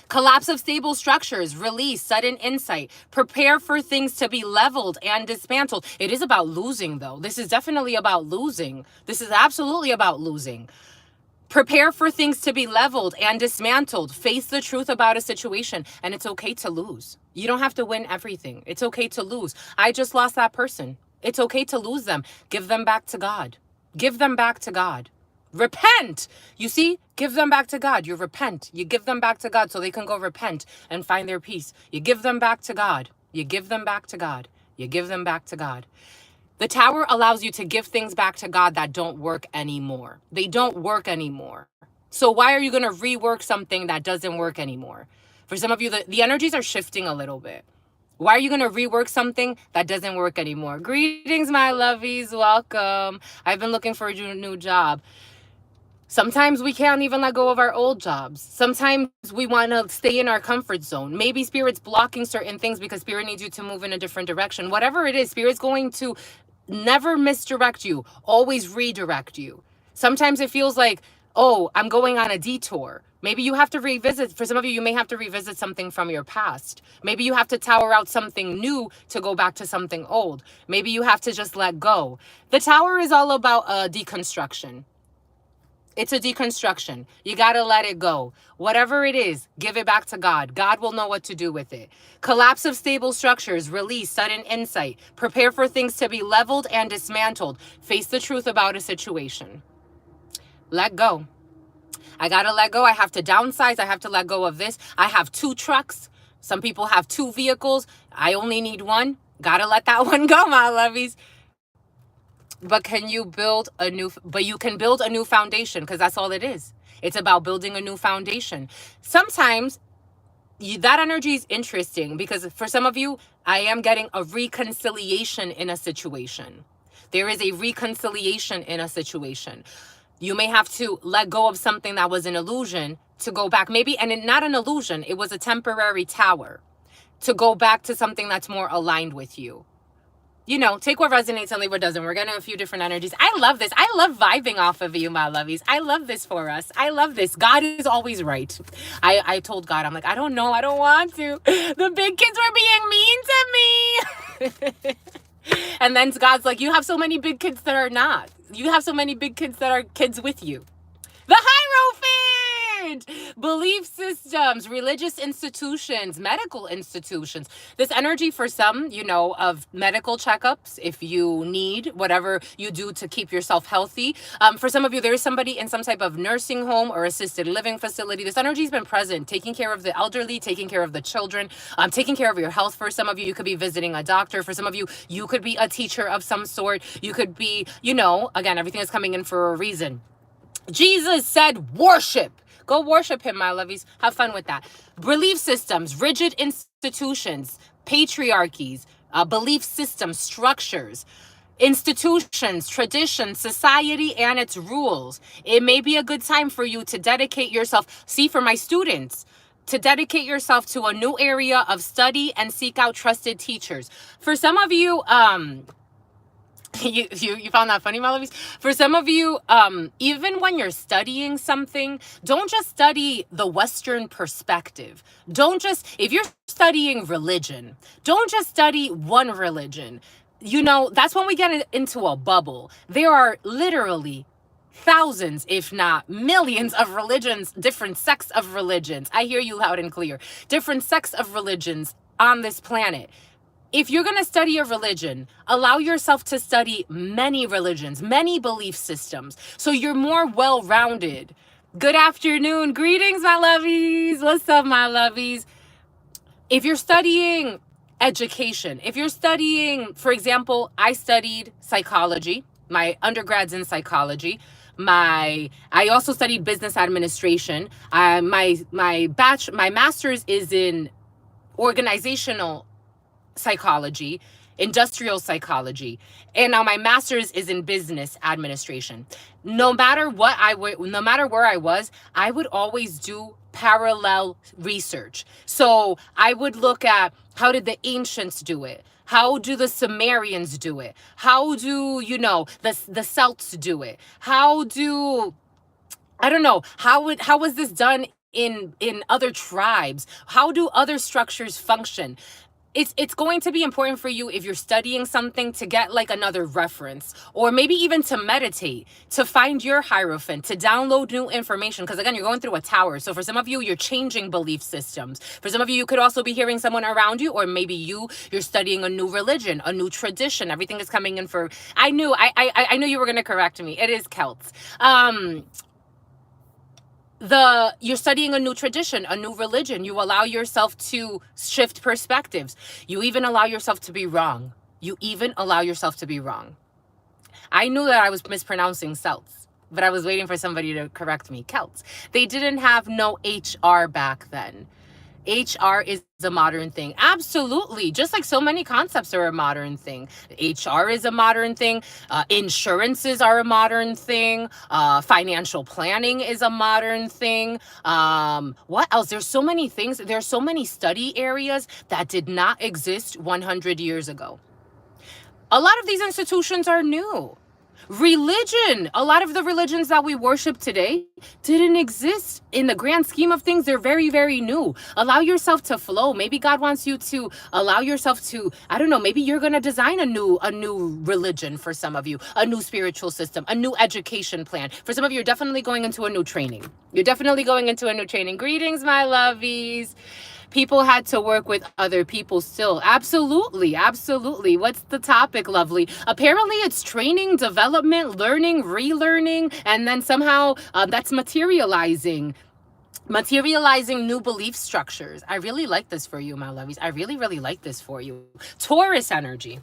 Speaker 1: Collapse of stable structures, release, sudden insight, prepare for things to be leveled and dismantled. It is about losing, though. This is definitely about losing. This is absolutely about losing. Prepare for things to be leveled and dismantled. Face the truth about a situation, and it's okay to lose. You don't have to win everything. It's okay to lose. I just lost that person. It's okay to lose them. Give them back to God. Give them back to God. Repent. You see, give them back to God. You repent. You give them back to God so they can go repent and find their peace. You give them back to God. You give them back to God. You give them back to God. The Tower allows you to give things back to God that don't work anymore. They don't work anymore. So why are you going to rework something that doesn't work anymore? For some of you, the energies are shifting a little bit. Why are you going to rework something that doesn't work anymore? Greetings, my lovies. Welcome. I've been looking for a new job. Sometimes we can't even let go of our old jobs. Sometimes we want to stay in our comfort zone. Maybe Spirit's blocking certain things because Spirit needs you to move in a different direction. Whatever it is, Spirit's going to never misdirect you, always redirect you. Sometimes it feels like, oh, I'm going on a detour. Maybe you have to revisit. For some of you, you may have to revisit something from your past. Maybe you have to tower out something new to go back to something old. Maybe you have to just let go. The Tower is all about deconstruction. It's a deconstruction. You got to let it go. Whatever it is, give it back to God. God will know what to do with it. Collapse of stable structures, release, sudden insight. Prepare for things to be leveled and dismantled. Face the truth about a situation. Let go. I got to let go. I have to downsize. I have to let go of this. I have 2 trucks. Some people have 2 vehicles. I only need 1. Got to let that one go, my lovies. But you can build a new foundation, because that's all it is. It's about building a new foundation. Sometimes that energy is interesting, because for some of you, I am getting a reconciliation in a situation. There is a reconciliation in a situation. You may have to let go of something that was an illusion to go back. Maybe, and not an illusion, it was a temporary tower, to go back to something that's more aligned with you. You know, take what resonates and leave what doesn't. We're getting a few different energies. I love this. I love vibing off of you, my lovies. I love this for us. I love this. God is always right. I told God, I'm like, I don't know. I don't want to. The big kids were being mean to me. And then God's like, you have so many big kids that are not. You have so many big kids that are kids with you. The Hierophant! Belief systems, religious institutions, medical institutions. This energy for some, you know, of medical checkups, if you need, whatever you do to keep yourself healthy. For some of you, there is somebody in some type of nursing home or assisted living facility. This energy has been present, taking care of the elderly, taking care of the children, taking care of your health. For some of you, you could be visiting a doctor. For some of you, you could be a teacher of some sort. You could be, you know, again, everything is coming in for a reason. Jesus said worship. Go worship him, my lovies. Have fun with that. Belief systems, rigid institutions, patriarchies, belief systems, structures, institutions, traditions, society, and its rules. It may be a good time for you to dedicate yourself. See, for my students, to dedicate yourself to a new area of study and seek out trusted teachers. For some of you, you found that funny, my lovies? For some of you, even when you're studying something, don't just study the Western perspective. Don't just, if you're studying religion, don't just study one religion. You know, that's when we get into a bubble. There are literally thousands, if not millions of religions, different sects of religions. I hear you loud and clear. Different sects of religions on this planet. If you're going to study a religion, allow yourself to study many religions, many belief systems, so you're more well-rounded. Good afternoon. Greetings, my lovies. What's up, my lovies? If you're studying education, if you're studying, for example, I studied psychology. My undergrad's in psychology. I also studied business administration. My master's is in organizational psychology, industrial psychology, and now my master's is in business administration. No matter where I was, I would always do parallel research. So I would look at, how did the ancients do it? How do the Sumerians do it? How do, you know, the Celts do it? How do, I don't know, how was this done in other tribes? How do other structures function? It's going to be important for you, if you're studying something, to get like another reference, or maybe even to meditate, to find your Hierophant, to download new information. Because again, you're going through a tower. So for some of you, you're changing belief systems. For some of you, you could also be hearing someone around you, or maybe you're studying a new religion, a new tradition. Everything is coming in for, I knew you were going to correct me. It is Celts. You're studying a new tradition, a new religion. You allow yourself to shift perspectives. You even allow yourself to be wrong. I knew that I was mispronouncing Celts, but I was waiting for somebody to correct me. Celts. They didn't have no HR back then. HR is a modern thing. Absolutely. Just like so many concepts are a modern thing. HR is a modern thing. Insurances are a modern thing. Financial planning is a modern thing. What else? There's so many things. There's so many study areas that did not exist 100 years ago. A lot of these institutions are new. Religion, a lot of the religions that we worship today didn't exist in the grand scheme of things. They're very, very new. Allow yourself to flow. Maybe God wants you to allow yourself to, I don't know, maybe you're going to design a new religion for some of you, a new spiritual system, a new education plan. For some of you, you're definitely going into a new training. You're definitely going into a new training. Greetings, my lovies. People had to work with other people still. Absolutely, absolutely. What's the topic, lovely? Apparently it's training, development, learning, relearning, and then somehow that's materializing new belief structures. I really like this for you, my lovies. I really, really like this for you. Taurus energy.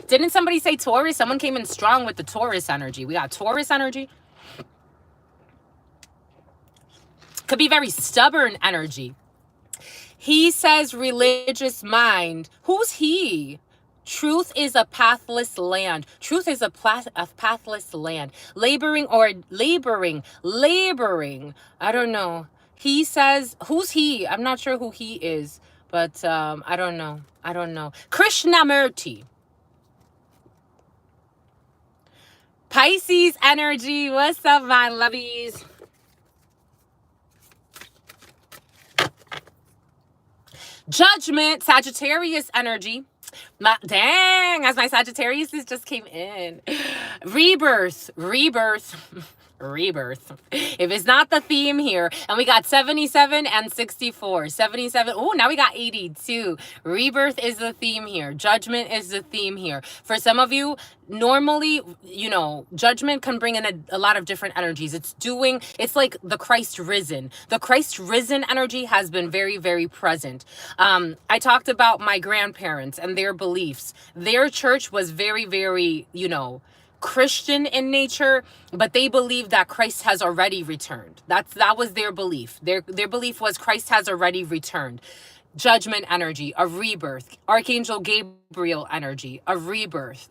Speaker 1: Didn't somebody say Taurus? Someone came in strong with the Taurus energy. We got Taurus energy. Could be very stubborn energy. He says religious mind. Who's he? Truth is a pathless land. Truth is a pathless land. Laboring. I don't know. He says, who's he? I'm not sure who he is, but I don't know. Krishnamurti. Pisces energy. What's up, my lovies? Judgment, Sagittarius energy. Dang, as my Sagittarius just came in. Rebirth. If it's not the theme here. And we got 77 and 64. 77. Oh, now we got 82. Rebirth is the theme here. Judgment is the theme here. For some of you, normally, you know, judgment can bring in a lot of different energies. It's like the Christ risen. The Christ risen energy has been very, very present. I talked about my grandparents and their beliefs. Their church was very, very, you know, Christian in nature, but they believe that Christ has already returned. That was their belief. Their belief was Christ has already returned. Judgment energy, a rebirth. Archangel Gabriel energy, a rebirth.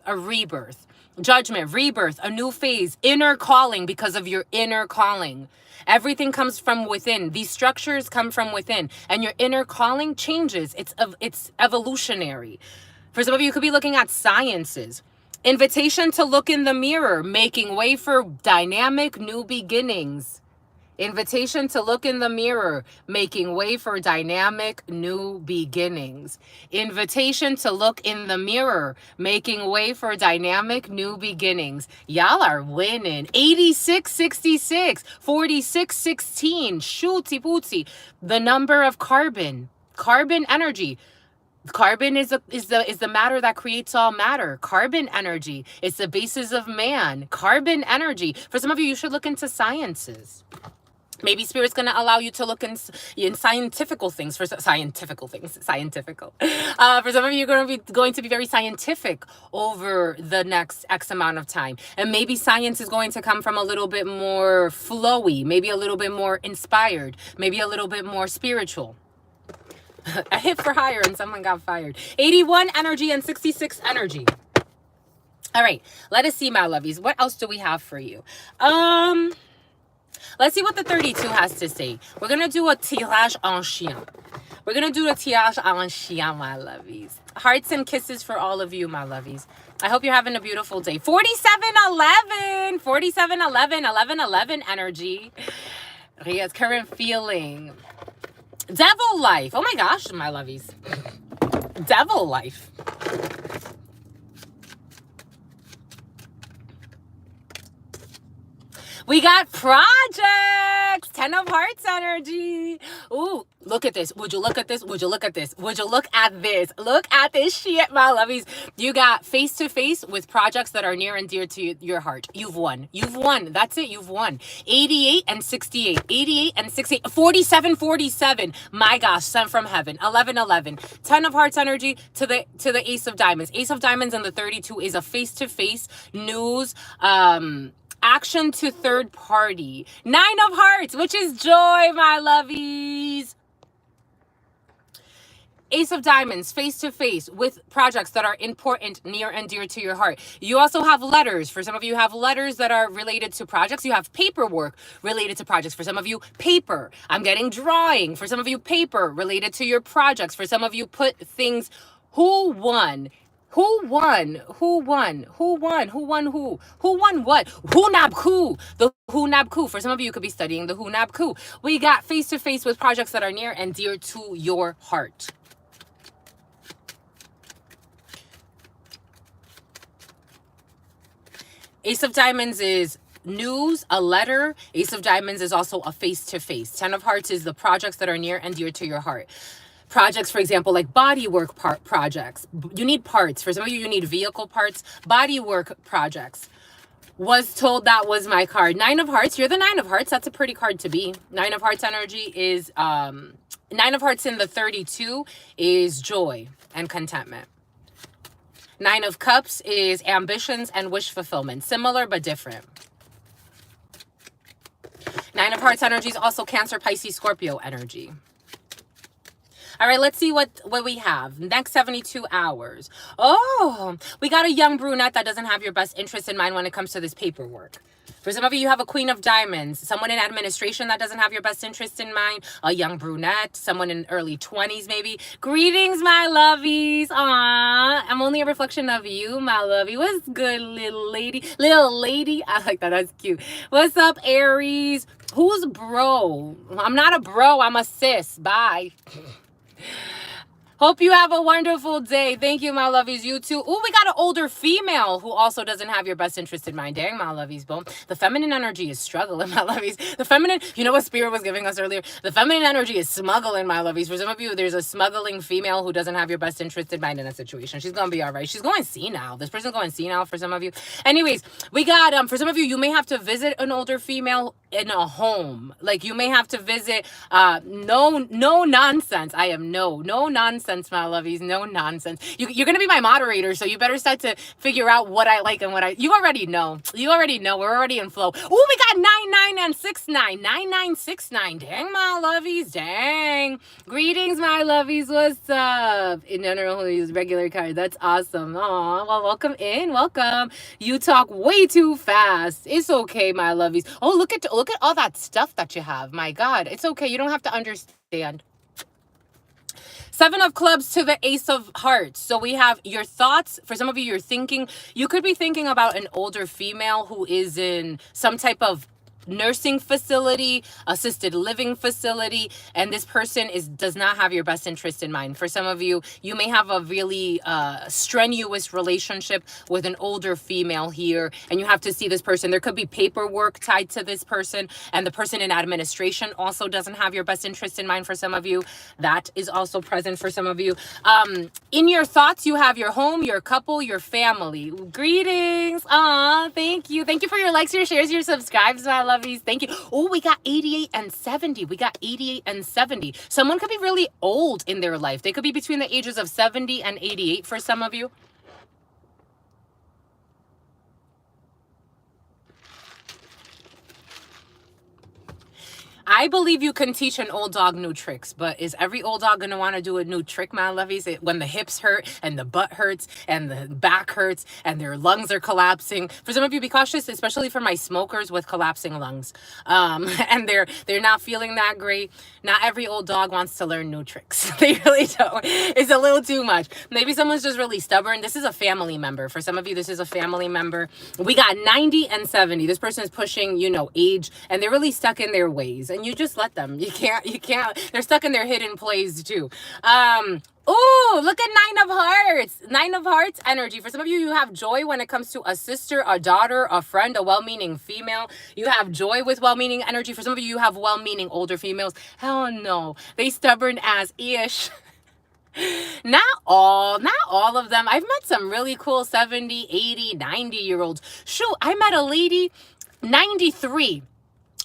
Speaker 1: Judgment, rebirth, a new phase, inner calling because of your inner calling. Everything comes from within. These structures come from within, and your inner calling changes. It's evolutionary. For some of you, you could be looking at sciences. Invitation to look in the mirror, making way for dynamic new beginnings. Invitation to look in the mirror, making way for dynamic new beginnings. Invitation to look in the mirror, making way for dynamic new beginnings. Y'all are winning. 8666, 4616, shooty booty. The number of carbon energy. Carbon is the matter that creates all matter. Carbon energy. It's the basis of man. Carbon energy. For some of you, you should look into sciences. Maybe Spirit's going to allow you to look in scientifical things. For some of you, you're going to be very scientific over the next X amount of time. And maybe science is going to come from a little bit more flowy, maybe a little bit more inspired, maybe a little bit more spiritual. A hit for hire and someone got fired. 81 energy and 66 energy. All right, let us see, my lovies. What else do we have for you? Let's see what the 32 has to say. We're going to do a tirage en chien. We're going to do a tirage en chien, my lovies. Hearts and kisses for all of you, my lovies. I hope you're having a beautiful day. 4711. 4711. 1111 energy. Ria's current feeling. Devil life. Oh my gosh, my lovies. Devil life. We got projects. 10 of hearts energy. Ooh, look at this. Would you look at this? Would you look at this? Would you look at this? Look at this shit, my lovies. You got face to face with projects that are near and dear to your heart. You've won. You've won. That's it. You've won. 88 and 68. 88 and 68. 47, 47. My gosh, sent from heaven. 11, 11. 10 of hearts energy to the ace of diamonds. Ace of diamonds and the 32 is a face to face news, action to third party. 9 of hearts, which is joy, my lovies. Ace of diamonds, face to face with projects that are important, near and dear to your heart. You also have letters. For some of you, have letters that are related to projects. You have paperwork related to projects. For some of you, paper. I'm getting drawing. For some of you, paper related to your projects. For some of you, put things, who won? Who won? Who won? Who won? Who won who? Who won what? Who nab who? The who nab who. For some of you, you could be studying the who nab who. We got face to face with projects that are near and dear to your heart. Ace of Diamonds is news, a letter. Ace of Diamonds is also a face-to-face. Ten of Hearts is the projects that are near and dear to your heart. Projects, for example, like bodywork projects. You need parts. For some of you, you need vehicle parts. Bodywork projects. Was told that was my card. Nine of Hearts. You're the Nine of Hearts. That's a pretty card to be. Nine of Hearts energy is... Nine of Hearts in the 32 is joy and contentment. Nine of Cups is ambitions and wish fulfillment. Similar but different. Nine of Hearts energy is also Cancer, Pisces, Scorpio energy. All right, let's see what we have. Next 72 hours. Oh, we got a young brunette that doesn't have your best interest in mind when it comes to this paperwork. For some of you, you have a Queen of Diamonds, someone in administration that doesn't have your best interest in mind, a young brunette, someone in early 20s maybe. Greetings, my lovies. Aw, I'm only a reflection of you, my lovey. What's good, little lady? Little lady. I like that. That's cute. What's up, Aries? Who's bro? I'm not a bro. I'm a sis. Bye. Hope you have a wonderful day. Thank you, my lovies. You too. Oh, we got an older female who also doesn't have your best interest in mind. Dang, my lovies. Boom. The feminine energy is struggling, my lovies. The feminine, you know what Spirit was giving us earlier? The feminine energy is smuggling, my lovies. For some of you, there's a smuggling female who doesn't have your best interest in mind in a situation. She's going to be all right. She's going senile. This person's going senile for some of you. Anyways, we got, for some of you, you may have to visit an older female in a home. Like you may have to visit, no nonsense. I am no nonsense, my lovies. No nonsense. You're going to be my moderator, so you better start to figure out what I like and what you already know. You already know. We're already in flow. Oh, we got 99 and 69. 9969. Dang, my lovies. Dang. Greetings, my lovies. What's up? In general, who use regular card. That's awesome. Aw, well, welcome in. Welcome. You talk way too fast. It's okay, my lovies. Oh, look at all that stuff that you have. My God, it's okay. You don't have to understand. Seven of Clubs to the Ace of Hearts. So we have your thoughts. For some of you, you're thinking, you could be thinking about an older female who is in some type of nursing facility, assisted living facility, and this person does not have your best interest in mind. For some of you, you may have a really strenuous relationship with an older female here, and you have to see this person. There could be paperwork tied to this person, and the person in administration also doesn't have your best interest in mind for some of you. That is also present for some of you. In your thoughts, you have your home, your couple, your family. Greetings. Aw, thank you. Thank you for your likes, your shares, your subscribes, my lovies. Thank you. Oh, we got 88 and 70. We got 88 and 70. Someone could be really old in their life. They could be between the ages of 70 and 88 for some of you. I believe you can teach an old dog new tricks, but is every old dog going to want to do a new trick, my lovies? When the hips hurt and the butt hurts and the back hurts and their lungs are collapsing. For some of you, be cautious, especially for my smokers with collapsing lungs. And they're not feeling that great. Not every old dog wants to learn new tricks. They really don't. It's a little too much. Maybe someone's just really stubborn. This is a family member. For some of you, this is a family member. We got 90 and 70. This person is pushing, age, and they're really stuck in their ways. And you just let them. You can't. They're stuck in their hidden plays too. Oh, look at Nine of Hearts. Nine of Hearts energy. For some of you, you have joy when it comes to a sister, a daughter, a friend, a well-meaning female. You have joy with well-meaning energy. For some of you, you have well-meaning older females. Hell no. They stubborn as ish. Not all of them. I've met some really cool 70, 80, 90-year-olds. Shoot, I met a lady, 93.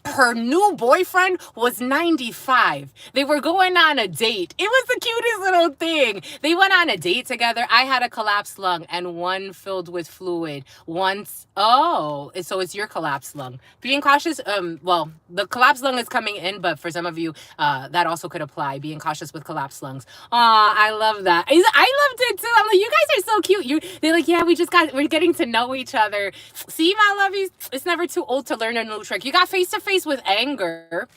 Speaker 1: Her new boyfriend was 95. They were going on a date. It was the cutest little thing. They went on a date together. I had a collapsed lung and one filled with fluid. So it's your collapsed lung. Being cautious, well, the collapsed lung is coming in, but for some of you, that also could apply. Being cautious with collapsed lungs. Aw, I love that. I loved it too. I'm like, you guys are so cute. They're like, yeah, we're getting to know each other. See, my lovies, it's never too old to learn a new trick. You got face-to-face with anger.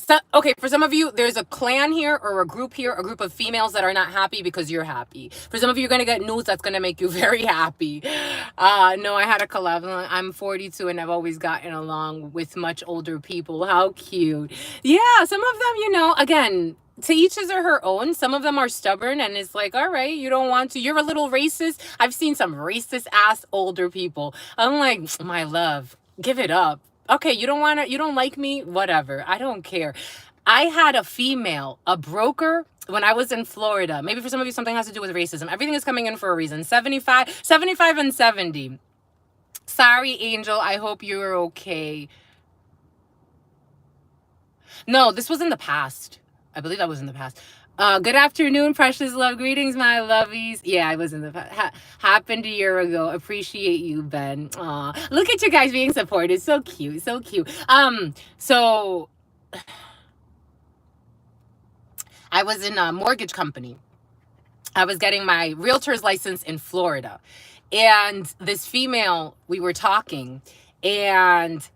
Speaker 1: So, okay, for some of you, there's a clan here or a group here, a group of females that are not happy because you're happy. For some of you, you're going to get news that's going to make you very happy. No, I had a collab. I'm 42 and I've always gotten along with much older people. How cute. Yeah, some of them, you know, again, to each his or her own. Some of them are stubborn and it's like, all right, you don't want to. You're a little racist. I've seen some racist ass older people. I'm like, my love, give it up. Okay, you don't want to, you don't like me, whatever. I don't care. I had a female, a broker when I was in Florida. Maybe for some of you, something has to do with racism. Everything is coming in for a reason. 75 and 70. Sorry, Angel. I hope you're okay. No, this was in the past. I believe that was in the past. Good afternoon, precious love. Greetings, my lovies. Yeah, I was in the past. Happened a year ago. Appreciate you, Ben. Aw, look at you guys being supported. So cute, so cute. So I was in a mortgage company. I was getting my realtor's license in Florida, and this female, we were talking, and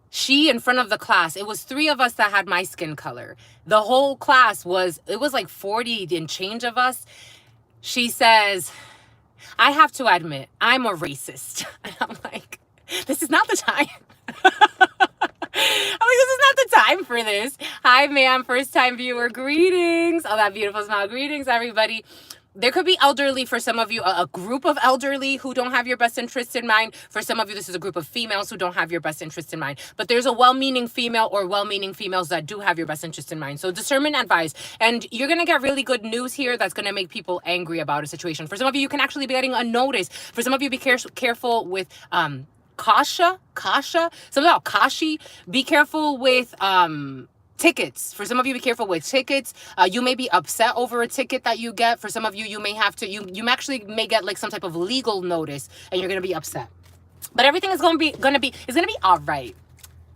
Speaker 1: she, in front of the class, it was 3 of us that had my skin color. The whole class was, it was like 40 and change of us. She says, I have to admit, I'm a racist. And I'm like, this is not the time. I'm like, this is not the time for this. Hi, ma'am, first time viewer, greetings. Oh, that beautiful smile. Greetings, everybody. There could be elderly for some of you, a group of elderly who don't have your best interest in mind. For some of you, this is a group of females who don't have your best interest in mind. But there's a well-meaning female or well-meaning females that do have your best interest in mind. So discernment advice. And you're going to get really good news here that's going to make people angry about a situation. For some of you, you can actually be getting a notice. For some of you, be careful with Kasha, something about Kashi. Be careful with tickets. For some of you, be careful with tickets. You may be upset over a ticket that you get. For some of you, you may have to, you actually may get like some type of legal notice and you're going to be upset. But everything is going to be all right.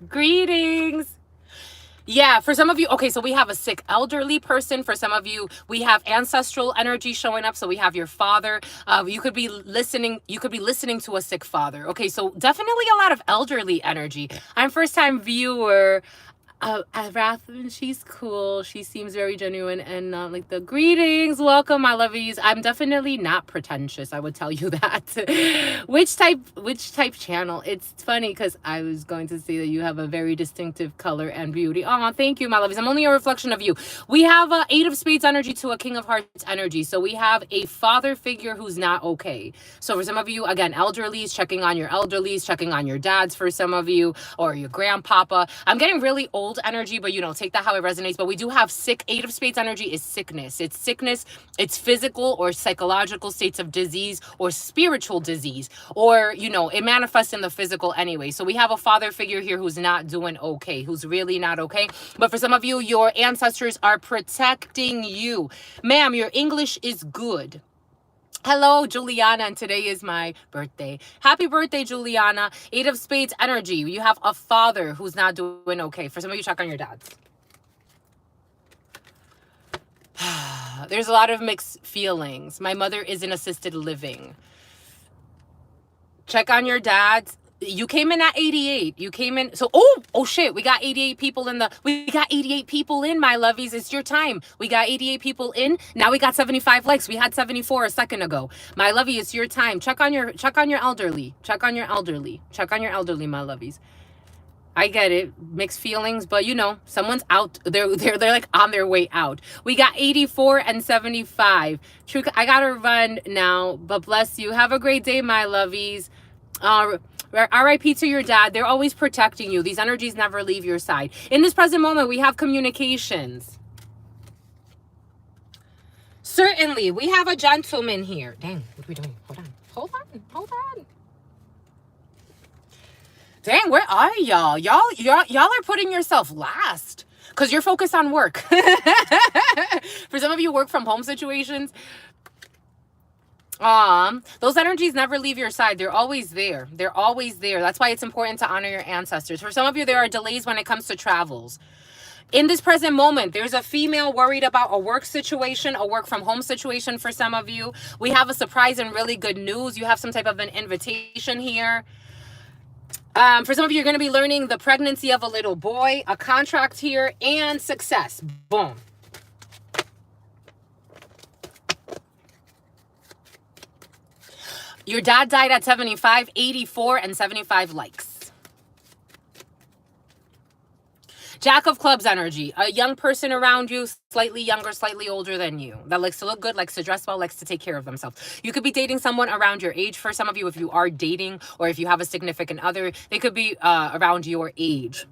Speaker 1: Greetings. Yeah, for some of you, okay, so we have a sick elderly person. For some of you, we have ancestral energy showing up. So we have your father. You could be listening to a sick father. Okay, so definitely a lot of elderly energy. I'm first time viewer. Rathman, she's cool. She seems very genuine and not like the greetings. Welcome, my lovies. I'm definitely not pretentious. I would tell you that. Which type channel? It's funny because I was going to say that you have a very distinctive color and beauty. Oh, thank you, my lovies. I'm only a reflection of you. We have a 8 of Spades energy to a King of Hearts energy. So we have a father figure who's not okay. So for some of you, again, elderlies, checking on your elderlies, checking on your dads for some of you, or your grandpapa. I'm getting really old energy, but you know, take that how it resonates. But we do have sick. 8 of Spades energy is sickness. It's sickness. It's physical or psychological states of disease or spiritual disease, or you know, it manifests in the physical anyway. So we have a father figure here who's not doing okay, who's really not okay. But for some of you, your ancestors are protecting you. Ma'am, your English is good. Hello, Juliana, and today is my birthday. Happy birthday, Juliana. 8 of Spades energy. You have a father who's not doing okay. For some of you, check on your dads. There's a lot of mixed feelings. My mother is in assisted living. Check on your dads. You came in at 88. You came in. So, oh shit. We got 88 people in my lovies. It's your time. We got 88 people in. Now we got 75 likes. We had 74 a second ago. My lovey, it's your time. Check on your elderly. Check on your elderly, my lovies. I get it. Mixed feelings, but you know, someone's out. They're like on their way out. We got 84 and 75. True. I gotta run now, but bless you. Have a great day, my lovies. RIP to your dad. They're always protecting you. These energies never leave your side. In this present moment, we have communications. Certainly, we have a gentleman here. Dang, what are we doing? Hold on. Dang, where are y'all? Y'all are putting yourself last because you're focused on work. For some of you, work from home situations. Those energies never leave your side. They're always there. That's why it's important to honor your ancestors. For some of you, there are delays when it comes to travels. In this present moment, there's a female worried about a work situation, a work from home situation for some of you. We have a surprise and really good news. You have some type of an invitation here. For some of you, you're going to be learning the pregnancy of a little boy, a contract here, and success. Boom. Your dad died at 75, 84, and 75 likes. Jack of Clubs energy. A young person around you, slightly younger, slightly older than you, that likes to look good, likes to dress well, likes to take care of themselves. You could be dating someone around your age. For some of you, if you are dating or if you have a significant other, they could be around your age.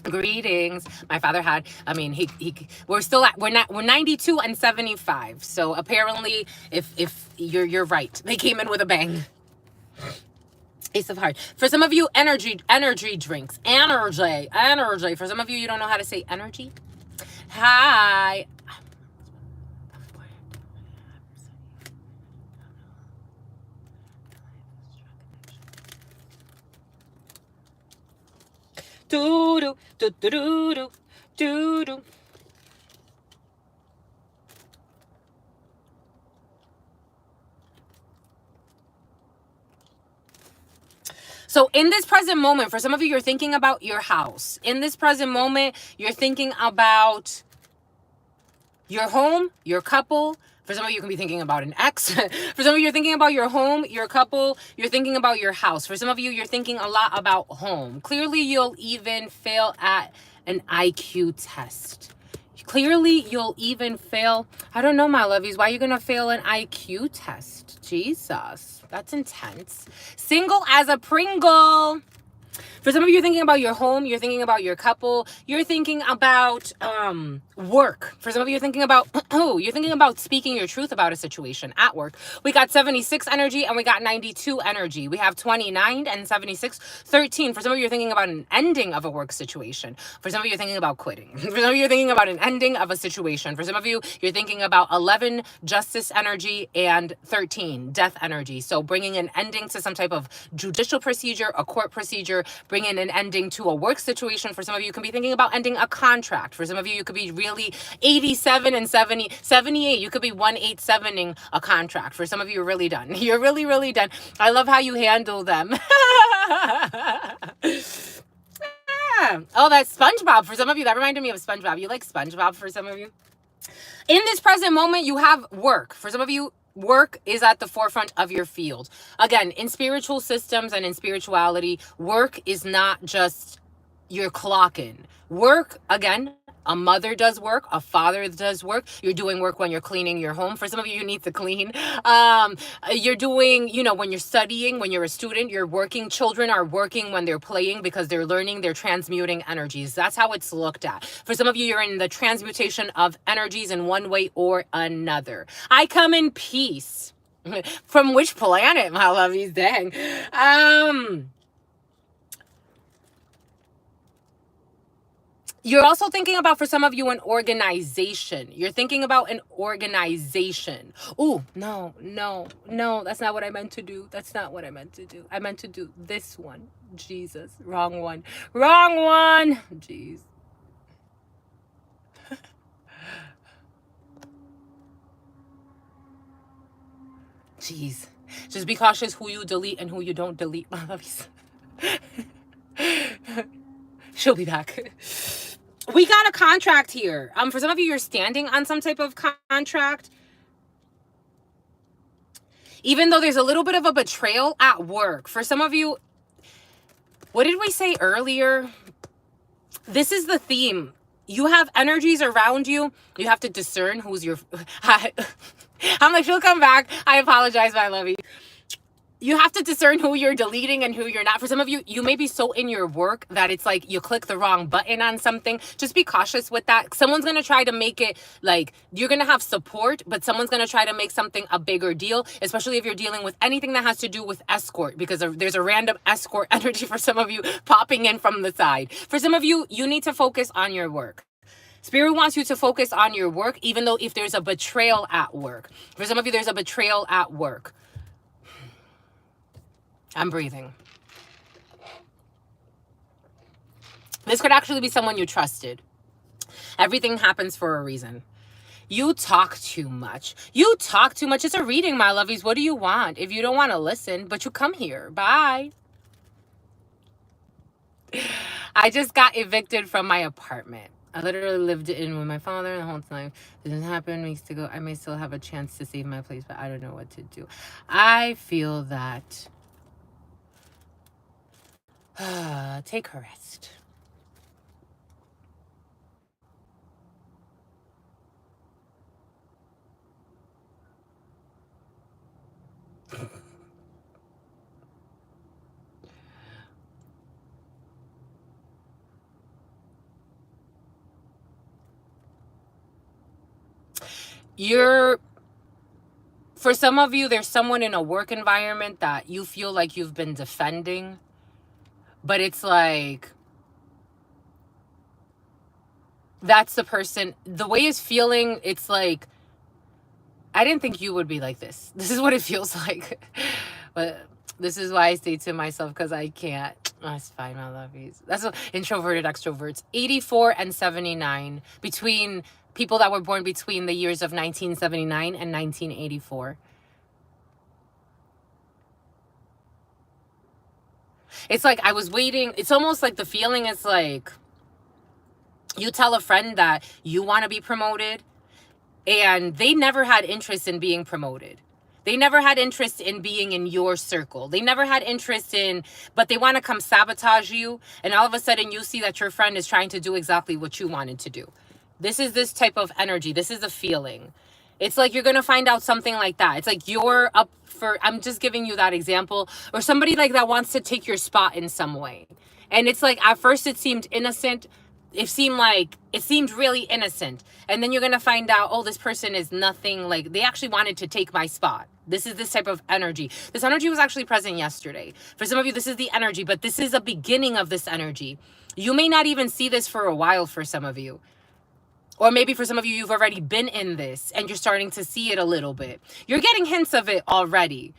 Speaker 1: Greetings. My father had, I mean, we're 92 and 75. So apparently, if you're right, they came in with a bang. Ace of Hearts. For some of you, energy drinks. Energy. For some of you, you don't know how to say energy. Hi. Do do do do do do do. So in this present moment, for some of you, you're thinking about your house. In this present moment, you're thinking about your home, your couple. For some of you, you can be thinking about an ex. For some of you, you're thinking about your home, your couple. You're thinking about your house. For some of you, you're thinking a lot about home. Clearly, you'll even fail at an IQ test. Clearly, you'll even fail. I don't know, my lovies. Why are you going to fail an IQ test? Jesus, that's intense. Single as a Pringle. For some of you, you're thinking about your home, you're thinking about your couple, you're thinking about work. For some of you, you're thinking about, you're thinking about speaking your truth about a situation at work. We got 76 energy and we got 92 energy. We have 29 and 76, 13. For some of you, you're thinking about an ending of a work situation. For some of you, you're thinking about quitting. For some of you, you're thinking about an ending of a situation. For some of you, you're thinking about 11, justice energy, and 13, death energy. So bringing an ending to some type of judicial procedure, a court procedure, bringing an ending to a work situation. For some of you, you can be thinking about ending a contract. For some of you, you could be really 87 and 70, 78. You could be 187ing a contract. For some of you, you're really done. You're really, really done. I love how you handle them. Oh, that's SpongeBob. For some of you, that reminded me of SpongeBob. You like SpongeBob for some of you? In this present moment, you have work. For some of you, work is at the forefront of your field. Again, in spiritual systems and in spirituality, work is not just your clock in. Work, again, a mother does work, a father does work. You're doing work when you're cleaning your home. For some of you, you need to clean. You're doing, when you're studying, when you're a student, you're working. Children are working when they're playing because they're learning, they're transmuting energies. That's how it's looked at. For some of you, you're in the transmutation of energies in one way or another. I come in peace. From which planet, my lovies? Dang. You're also thinking about, for some of you, an organization. You're thinking about an organization. Ooh, no. That's not what I meant to do. That's not what I meant to do. I meant to do this one. Jesus. Wrong one. Jeez. Jeez. Just be cautious who you delete and who you don't delete, my lovies. She'll be back. We got a contract here. For some of you, you're standing on some type of contract. Even though there's a little bit of a betrayal at work. For some of you, what did we say earlier? This is the theme. You have energies around you. You have to discern who's your... I'm like, she'll come back. I apologize, my lovey. You have to discern who you're deleting and who you're not. For some of you, you may be so in your work that it's like you click the wrong button on something. Just be cautious with that. Someone's going to try to make it like you're going to have support, but someone's going to try to make something a bigger deal, especially if you're dealing with anything that has to do with escort, because there's a random escort energy for some of you popping in from the side. For some of you, you need to focus on your work. Spirit wants you to focus on your work, even though if there's a betrayal at work. For some of you, there's a betrayal at work. I'm breathing. This could actually be someone you trusted. Everything happens for a reason. You talk too much. You talk too much. It's a reading, my lovies. What do you want? If you don't want to listen, but you come here. Bye. I just got evicted from my apartment. I literally lived in with my father the whole time. It didn't happen weeks ago. I may still have a chance to save my place, but I don't know what to do. I feel that take a rest. For some of you, there's someone in a work environment that you feel like you've been defending, but it's like, that's the person, the way it's feeling, it's like, I didn't think you would be like this. This is what it feels like. But this is why I stay to myself, because I can't. That's fine, my lovies. That's what introverted extroverts. 84 and 79, between people that were born between the years of 1979 and 1984. It's like I was waiting. It's almost like the feeling is like, you tell a friend that you want to be promoted, and they never had interest in being promoted. They never had interest in being in your circle. They never had interest in, but they want to come sabotage you. And all of a sudden you see that your friend is trying to do exactly what you wanted to do. This is this type of energy. This is a feeling. It's like you're going to find out something like that. It's like you're up for, I'm just giving you that example, or somebody like that wants to take your spot in some way. And it's like, at first it seemed innocent. It seemed really innocent. And then you're going to find out, oh, this person is nothing, like they actually wanted to take my spot. This is this type of energy. This energy was actually present yesterday. For some of you, this is the energy, but this is a beginning of this energy. You may not even see this for a while for some of you. Or maybe for some of you, you've already been in this and you're starting to see it a little bit. You're getting hints of it already.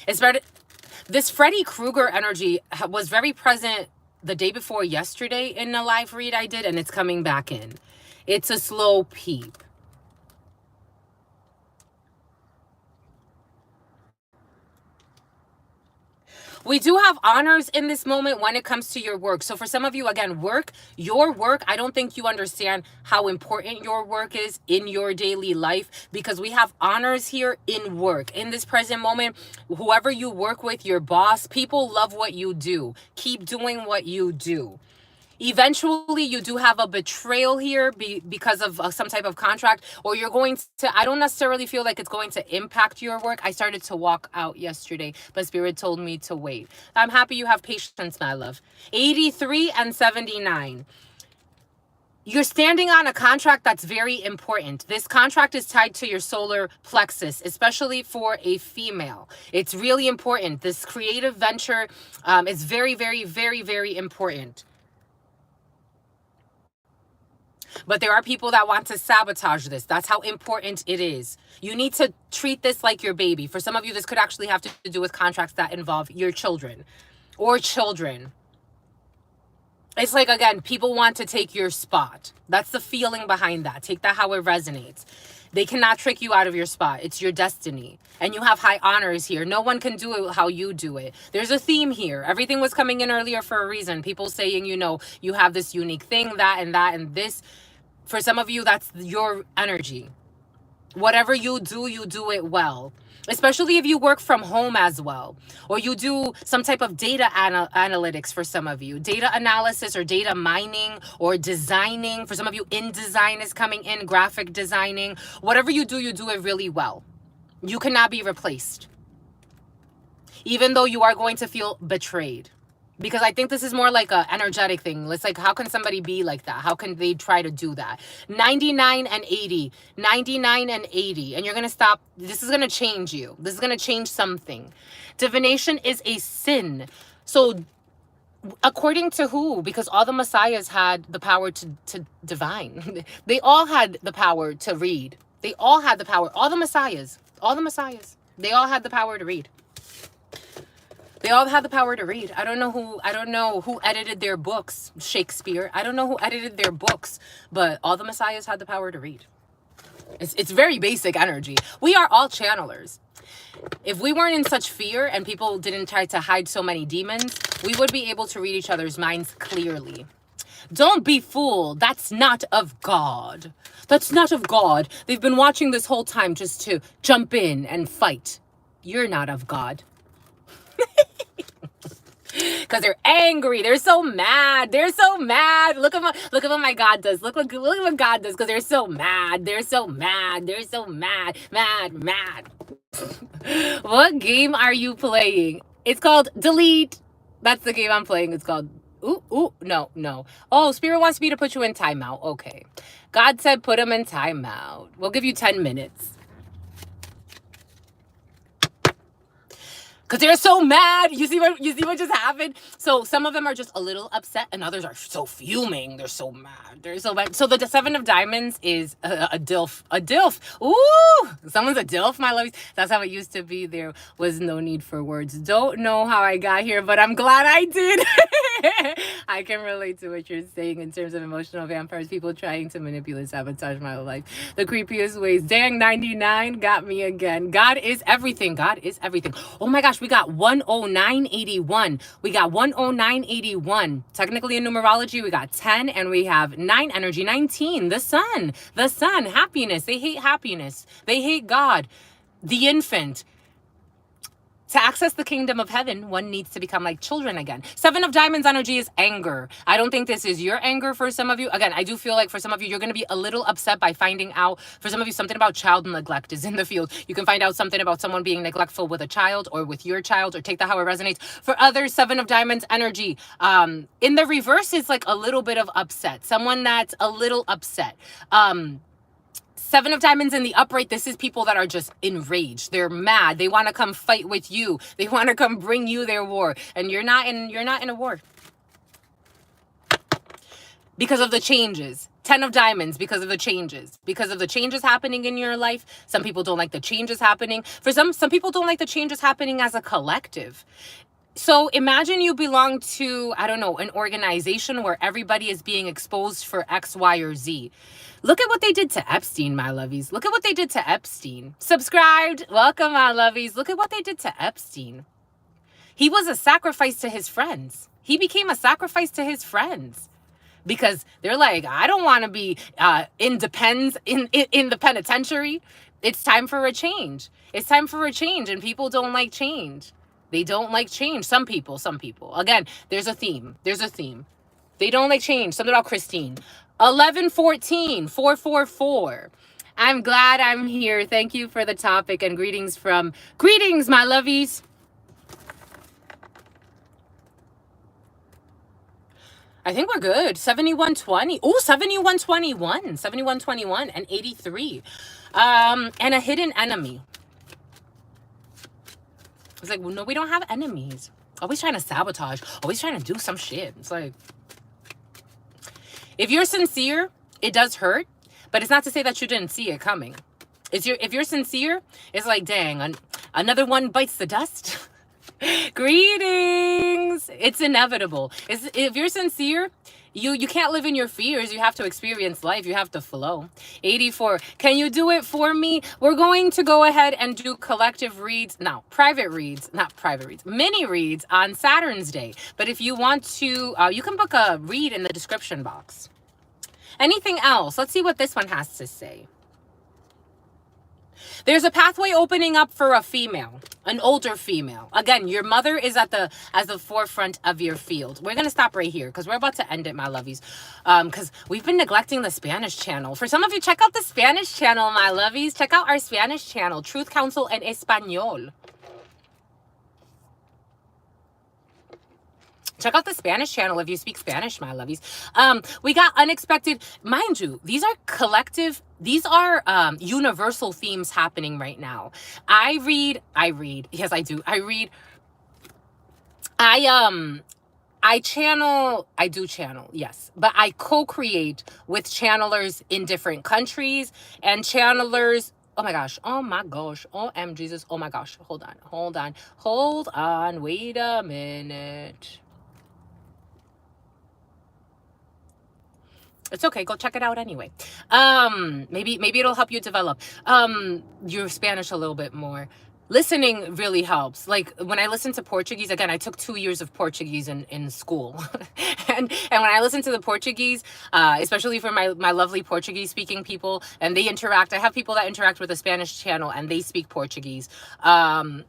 Speaker 1: This Freddy Krueger energy was very present the day before yesterday in a live read I did, and it's coming back in. It's a slow peep. We do have honors in this moment when it comes to your work. So for some of you, again, your work, I don't think you understand how important your work is in your daily life, because we have honors here in work. In this present moment, whoever you work with, your boss, people love what you do. Keep doing what you do. Eventually, you do have a betrayal here because of some type of contract, or you're going to, I don't necessarily feel like it's going to impact your work. I started to walk out yesterday, but Spirit told me to wait. I'm happy you have patience, my love. 83 and 79. You're standing on a contract that's very important. This contract is tied to your solar plexus, especially for a female. It's really important. This creative venture is very, very, very, very important. But there are people that want to sabotage this. That's how important it is. You need to treat this like your baby. For some of you, this could actually have to do with contracts that involve your children or children. It's like, again, people want to take your spot. That's the feeling behind that. Take that how it resonates. They cannot trick you out of your spot. It's your destiny. And you have high honors here. No one can do it how you do it. There's a theme here. Everything was coming in earlier for a reason. People saying, you know, you have this unique thing, that and this. For some of you, that's your energy. Whatever you do it well. Especially if you work from home as well. Or you do some type of data analytics for some of you. Data analysis or data mining or designing. For some of you, InDesign is coming in. Graphic designing. Whatever you do it really well. You cannot be replaced. Even though you are going to feel betrayed. Because I think this is more like an energetic thing. It's like, how can somebody be like that? How can they try to do that? 99 and 80. 99 and 80. And you're going to stop. This is going to change you. This is going to change something. Divination is a sin. So according to who? Because all the messiahs had the power to divine. They all had the power to read. They all had the power. All the messiahs. They all had the power to read. They all had the power to read. I don't know who edited their books. Shakespeare. I don't know who edited their books, but all the messiahs had the power to read. It's very basic energy. We are all channelers. If we weren't in such fear and people didn't try to hide so many demons, we would be able to read each other's minds clearly. Don't be fooled. That's not of God. That's not of God. They've been watching this whole time just to jump in and fight. You're not of God. Because they're angry. They're so mad. They're so mad. Look at what my God does. Look at what God does. Because they're so mad. They're so mad. They're so mad. Mad. What game are you playing? It's called Delete. That's the game I'm playing. It's called no. Oh, Spirit wants me to put you in timeout. Okay. God said put him in timeout. We'll give you 10 minutes. Because they're so mad. You see what just happened? So some of them are just a little upset and others are so fuming. They're so mad. They're so mad. So the 7 of diamonds is a dilf. A dilf. Ooh, someone's a dilf, my lovies. That's how it used to be. There was no need for words. Don't know how I got here, but I'm glad I did. I can relate to what you're saying in terms of emotional vampires, people trying to manipulate, sabotage my life. The creepiest ways. Dang, 99 got me again. God is everything. God is everything. Oh my gosh, we got 10981. We got 10981. Technically in numerology, we got 10 and we have 9 energy. 19, the sun, happiness. They hate happiness. They hate God, the infant. To access the kingdom of heaven, one needs to become like children again. 7 of diamonds energy is anger. I don't think this is your anger for some of you. Again, I do feel like for some of you, you're going to be a little upset by finding out. For some of you, something about child neglect is in the field. You can find out something about someone being neglectful with a child or with your child, or take that how it resonates. For others, 7 of diamonds energy. In the reverse is like a little bit of upset. Someone that's a little upset. 7 of diamonds in the upright, this is people that are just enraged. They're mad. They want to come fight with you. They want to come bring you their war. And you're not in a war. Because of the changes. 10 of diamonds, because of the changes. Because of the changes happening in your life. Some people don't like the changes happening. For some people don't like the changes happening as a collective. So imagine you belong to, I don't know, an organization where everybody is being exposed for X, Y, or Z. Look at what they did to Epstein, my lovies. Look at what they did to Epstein. Subscribed. Welcome, my lovies. Look at what they did to Epstein. He was a sacrifice to his friends. He became a sacrifice to his friends. Because they're like, I don't want to be in the penitentiary. It's time for a change. It's time for a change. And people don't like change. They don't like change. Some people. Again, there's a theme. They don't like change. Something about Christine. 1114 444. I'm glad I'm here. Thank you for the topic and greetings, my lovies. I think we're good. 7120. Oh, 7121. 7121 and 83. And a hidden enemy. It's like, well, no, we don't have enemies. Always trying to sabotage. Always trying to do some shit. It's like, if you're sincere, it does hurt, but it's not to say that you didn't see it coming. If you're sincere, it's like, dang, another one bites the dust. Greetings. It's inevitable. If you're sincere, you can't live in your fears. You have to experience life. You have to flow. 84. Can you do it for me? We're going to go ahead and do collective reads. Now, mini reads on Saturn's Day. But if you want to, you can book a read in the description box. Anything else? Let's see what this one has to say. There's a pathway opening up for a female, an older female. Again, your mother is at the forefront of your field. We're going to stop right here because we're about to end it, my lovies. Because we've been neglecting the Spanish channel. For some of you, check out the Spanish channel, my lovies. Check out our Spanish channel, Truth Council en Español. Check out the Spanish channel if you speak Spanish, my lovies. We got unexpected. Mind you, these are collective. These are universal themes happening right now. I read. Yes, I do. I do channel, yes. But I co-create with channelers in different countries and channelers Oh my gosh. Oh my gosh. OM Jesus. Oh my gosh. Hold on. Hold on. Hold on. Wait a minute. It's okay. Go check it out anyway. Maybe it'll help you develop your Spanish a little bit more. Listening really helps. Like when I listen to Portuguese, again, I took 2 years of Portuguese in school. And when I listen to the Portuguese, especially for my lovely Portuguese speaking people, and they interact, I have people that interact with the Spanish channel and they speak Portuguese. And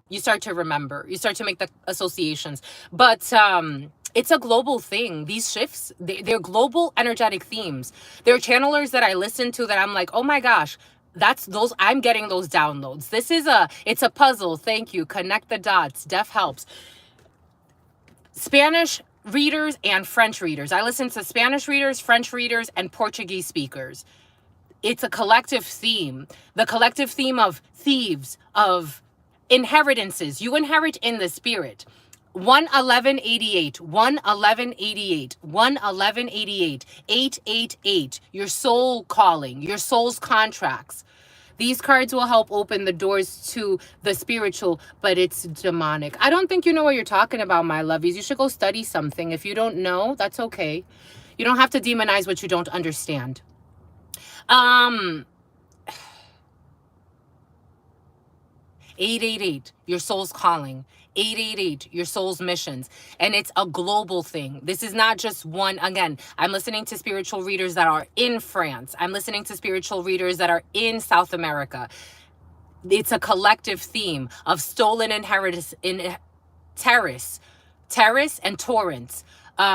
Speaker 1: you start to remember, you start to make the associations. But it's a global thing. These shifts, they're global energetic themes. There are channelers that I listen to that I'm like, oh my gosh, that's those, I'm getting those downloads. It's a puzzle. Thank you. Connect the dots. Def helps. Spanish readers and French readers. I listen to Spanish readers, French readers, and Portuguese speakers. It's a collective theme. The collective theme of thieves, of inheritances. You inherit in the spirit. 11188, 11188, 11188, 888, your soul calling, your soul's contracts. These cards will help open the doors to the spiritual, but it's demonic. I don't think you know what you're talking about, my lovies. You should go study something. If you don't know, that's okay. You don't have to demonize what you don't understand. 888, your soul's calling. 888, your soul's missions. And it's a global thing. This is not just one. Again, I'm listening to spiritual readers that are in France. I'm listening to spiritual readers that are in South America. It's a collective theme of stolen inheritance in terrace and torrents,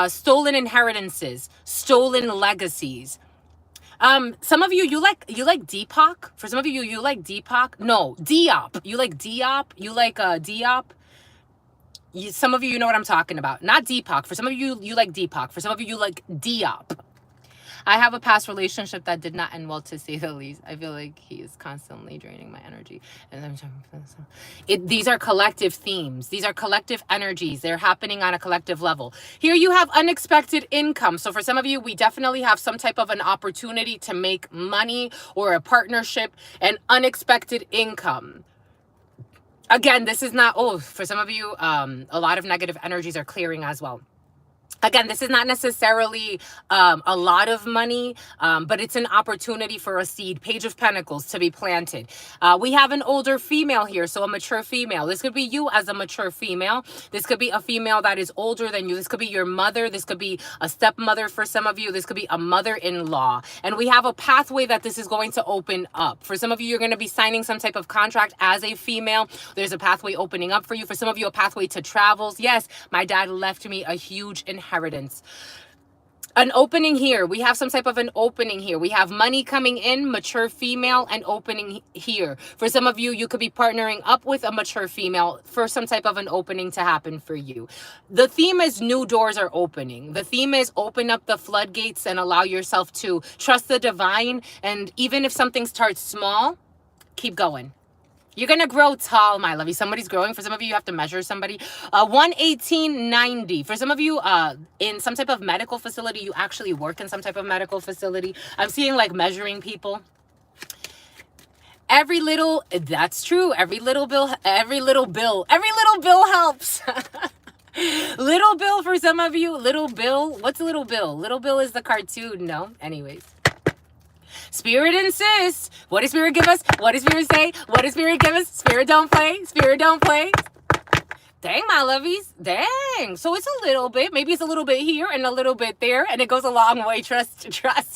Speaker 1: stolen inheritances, stolen legacies. Some of you like Deepak. For some of you, you like Deepak. No, Diop. You like Diop. You like Diop. Some of you know what I'm talking about. Not Deepak. For some of you, you like Deepak. For some of you like Diop. I have a past relationship that did not end well, to say the least. I feel like he is constantly draining my energy. And these are collective themes. These are collective energies. They're happening on a collective level. Here you have unexpected income. So for some of you, we definitely have some type of an opportunity to make money or a partnership and unexpected income. Again, this is not, for some of you, a lot of negative energies are clearing as well. Again, this is not necessarily a lot of money, but it's an opportunity for a seed, Page of Pentacles, to be planted. We have an older female here, so a mature female. This could be you as a mature female. This could be a female that is older than you. This could be your mother. This could be a stepmother for some of you. This could be a mother-in-law. And we have a pathway that this is going to open up. For some of you, you're going to be signing some type of contract as a female. There's a pathway opening up for you. For some of you, a pathway to travels. Yes, my dad left me a huge inheritance. An opening here. We have some type of an opening here. We have money coming in, mature female, and opening here. For some of you, you could be partnering up with a mature female for some type of an opening to happen for you. The theme is new doors are opening. The theme is open up the floodgates and allow yourself to trust the divine. And even if something starts small, keep going. You're going to grow tall, my lovey. Somebody's growing. For some of you, you have to measure somebody. 11890. For some of you, in some type of medical facility, you actually work in some type of medical facility. I'm seeing like measuring people. That's true. Every little bill helps. Little Bill for some of you. Little Bill. What's Little Bill? Little Bill is the cartoon. No? Anyways. Spirit insists. What does Spirit give us? What does Spirit say? What does Spirit give us? Spirit don't play. Spirit don't play. Dang, my lovies. Dang. So it's a little bit. Maybe it's a little bit here and a little bit there. And it goes a long way. Trust.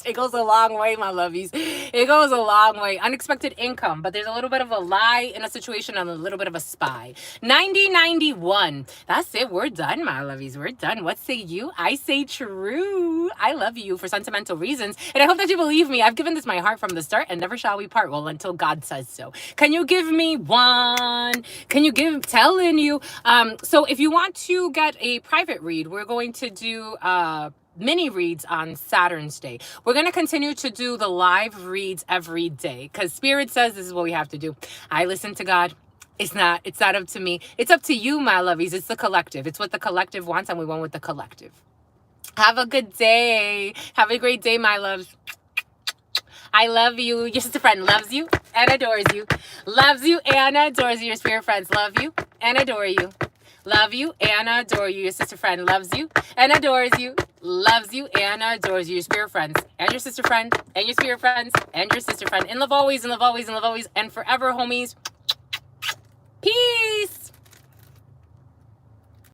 Speaker 1: It goes a long way, my lovies. It goes a long way. Unexpected income. But there's a little bit of a lie in a situation and a little bit of a spy. 9091. That's it. We're done, my lovies. We're done. What say you? I say true. I love you for sentimental reasons. And I hope that you believe me. I've given this my heart from the start and never shall we part. Well, until God says so. Can you give me one? Can you give? Telling you. So if you want to get a private read, we're going to do mini reads on Saturn's Day. We're going to continue to do the live reads every day because Spirit says this is what we have to do. I listen to God. It's not up to me. It's up to you, my lovies. It's the collective. It's what the collective wants, and we went with the collective. Have a good day. Have a great day, my loves. I love you. Your sister friend loves you and adores you. Loves you and adores you. Your spirit friends love you and adore you. Love you and adore you. Your sister friend loves you and adores you. Loves you and adores you. Your spirit friends and your sister friend and your spirit friends and your sister friend. In love always, in love always, in love always, and forever, homies.